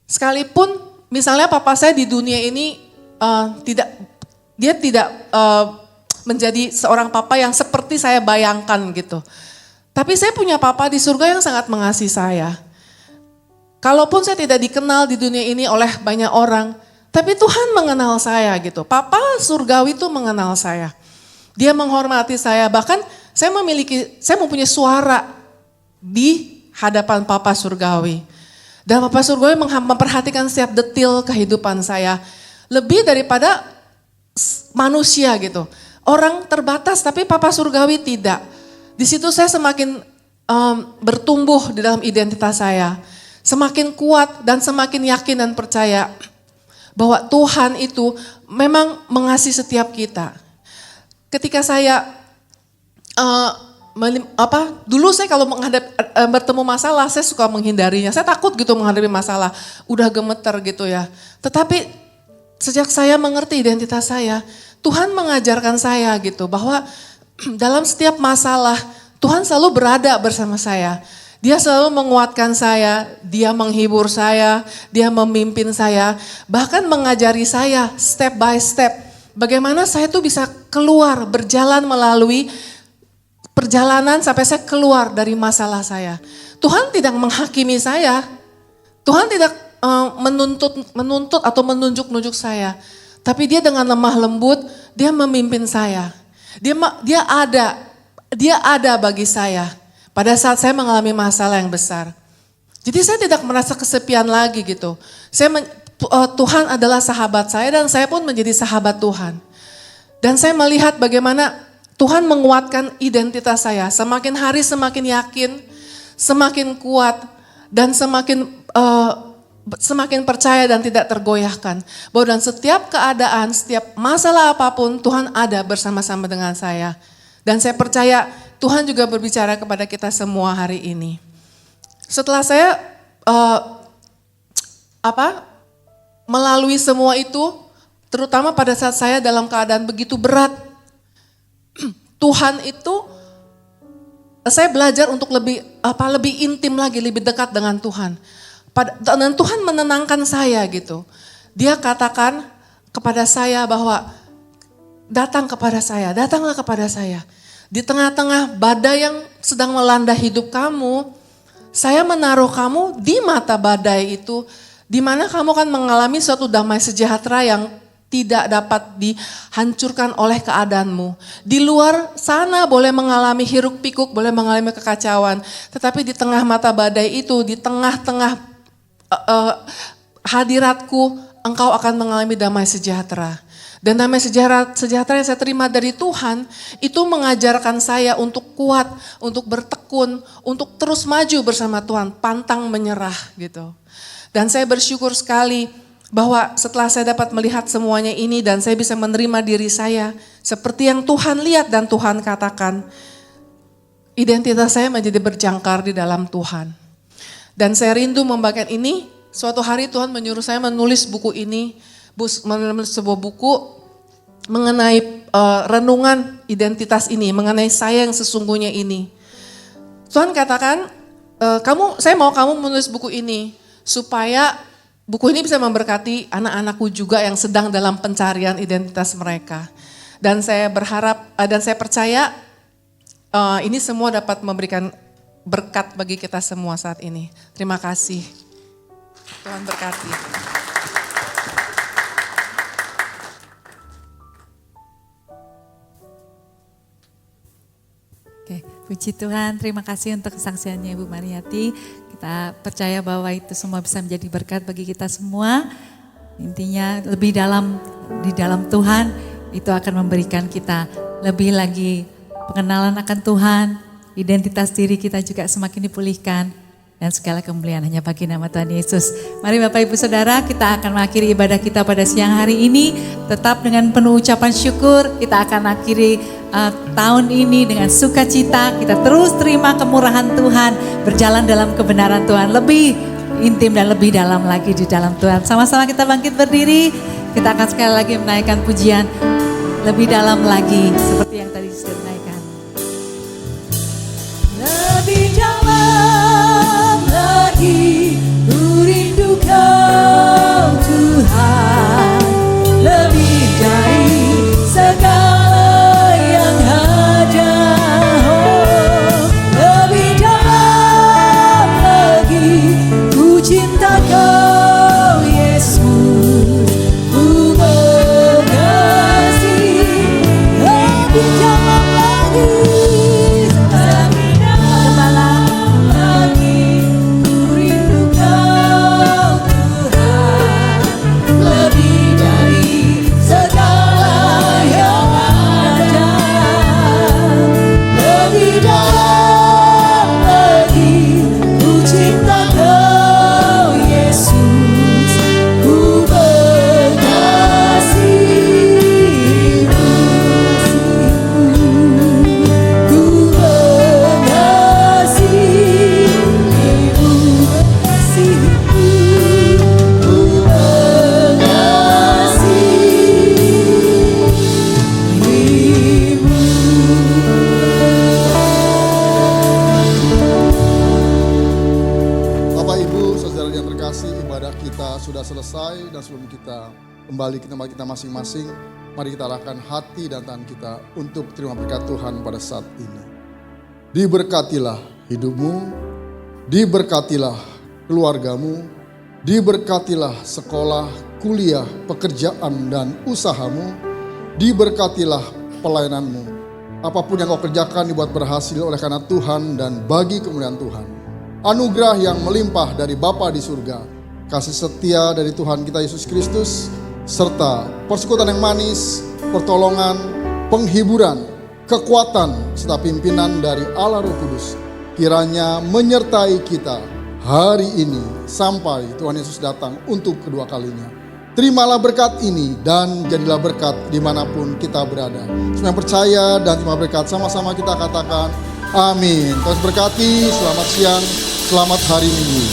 Sekalipun misalnya papa saya di dunia ini tidak menjadi seorang papa yang seperti saya bayangkan gitu. Tapi saya punya papa di surga yang sangat mengasihi saya. Kalaupun saya tidak dikenal di dunia ini oleh banyak orang, tapi Tuhan mengenal saya gitu. Papa surgawi itu mengenal saya. Dia menghormati saya. Bahkan saya mempunyai suara di hadapan Papa surgawi. Dan Papa surgawi memperhatikan setiap detil kehidupan saya. Lebih daripada manusia gitu. Orang terbatas tapi Papa surgawi tidak. Di situ saya semakin bertumbuh di dalam identitas saya. Semakin kuat dan semakin yakin dan percaya bahwa Tuhan itu memang mengasihi setiap kita. Ketika saya dulu saya kalau bertemu masalah saya suka menghindarinya. Saya takut gitu menghadapi masalah, udah gemeter gitu ya. Tetapi sejak saya mengerti identitas saya, Tuhan mengajarkan saya gitu bahwa dalam setiap masalah Tuhan selalu berada bersama saya. Dia selalu menguatkan saya, dia menghibur saya, dia memimpin saya, bahkan mengajari saya step by step. Bagaimana saya tuh bisa keluar, berjalan melalui perjalanan sampai saya keluar dari masalah saya. Tuhan tidak menghakimi saya, Tuhan tidak menuntut atau menunjuk-nunjuk saya. Tapi dia dengan lemah lembut, dia memimpin saya. Dia ada bagi saya. Pada saat saya mengalami masalah yang besar. Jadi saya tidak merasa kesepian lagi gitu. Tuhan adalah sahabat saya dan saya pun menjadi sahabat Tuhan. Dan saya melihat bagaimana Tuhan menguatkan identitas saya. Semakin hari semakin yakin, semakin kuat dan semakin percaya dan tidak tergoyahkan. Bahwa dalam setiap keadaan, setiap masalah apapun Tuhan ada bersama-sama dengan saya. Dan saya percaya Tuhan juga berbicara kepada kita semua hari ini. Setelah saya melalui semua itu, terutama pada saat saya dalam keadaan begitu berat, Tuhan itu saya belajar untuk lebih intim lagi, lebih dekat dengan Tuhan. Dan Tuhan menenangkan saya gitu. Dia katakan kepada saya bahwa datanglah kepada saya. Di tengah-tengah badai yang sedang melanda hidup kamu, saya menaruh kamu di mata badai itu, di mana kamu akan mengalami suatu damai sejahtera yang tidak dapat dihancurkan oleh keadaanmu. Di luar sana boleh mengalami hiruk pikuk, boleh mengalami kekacauan, tetapi di tengah mata badai itu, di tengah-tengah hadiratku, engkau akan mengalami damai sejahtera. Dan damai sejahtera yang saya terima dari Tuhan itu mengajarkan saya untuk kuat, untuk bertekun, untuk terus maju bersama Tuhan, pantang menyerah gitu. Dan saya bersyukur sekali bahwa setelah saya dapat melihat semuanya ini dan saya bisa menerima diri saya seperti yang Tuhan lihat dan Tuhan katakan, identitas saya menjadi berjangkar di dalam Tuhan. Dan saya rindu membagikan ini, suatu hari Tuhan menyuruh saya menulis buku ini, menulis sebuah buku mengenai renungan identitas ini, mengenai saya yang sesungguhnya ini. Tuhan katakan, saya mau kamu menulis buku ini supaya buku ini bisa memberkati anak-anakku juga yang sedang dalam pencarian identitas mereka. Dan saya berharap dan saya percaya ini semua dapat memberikan berkat bagi kita semua saat ini. Terima kasih. Tuhan berkati. Oke, puji Tuhan, terima kasih untuk kesaksiannya Ibu Mariati. Kita percaya bahwa itu semua bisa menjadi berkat bagi kita semua. Intinya lebih di dalam Tuhan itu akan memberikan kita lebih lagi pengenalan akan Tuhan, identitas diri kita juga semakin dipulihkan. Dan segala kemuliaan hanya bagi nama Tuhan Yesus. Mari Bapak Ibu Saudara, kita akan mengakhiri ibadah kita pada siang hari ini. Tetap dengan penuh ucapan syukur, kita akan akhiri tahun ini dengan sukacita. Kita terus terima kemurahan Tuhan, berjalan dalam kebenaran Tuhan, lebih intim dan lebih dalam lagi di dalam Tuhan. Sama-sama kita bangkit berdiri, kita akan sekali lagi menaikkan pujian lebih dalam lagi seperti yang tadi sudah dinaikkan. Lebih dalam lagi, ku rindu Kau Tuhan, lebih dari segala yang ada. Oh, lebih dalam lagi, ku cinta Kau Yesus, ku mengasihi. Lebih dalam lagi, lebih dalam lagi, ku rindu Kau Tuhan, lebih dari segala yang ada. Lebih dalam lagi, ku cinta Kau Yesus, ku mengasihimu, ku Bapak Ibu, saudara yang terkasih, ibadah kita sudah selesai dan sebelum kita kembali ke tempat kita masing-masing, mari kita arahkan hati dan tangan kita untuk terima berkat Tuhan pada saat ini. Diberkatilah hidupmu, diberkatilah keluargamu, diberkatilah sekolah, kuliah, pekerjaan dan usahamu, diberkatilah pelayananmu. Apapun yang kau kerjakan dibuat berhasil oleh karena Tuhan dan bagi kemuliaan Tuhan. Anugerah yang melimpah dari Bapa di surga, kasih setia dari Tuhan kita Yesus Kristus, serta persekutuan yang manis, pertolongan, penghiburan, kekuatan, serta pimpinan dari Allah Roh Kudus, kiranya menyertai kita hari ini sampai Tuhan Yesus datang untuk kedua kalinya. Terimalah berkat ini dan jadilah berkat dimanapun kita berada. Semua yang percaya dan terima berkat, sama-sama kita katakan amin. Tuhan berkati, selamat siang, selamat hari Minggu.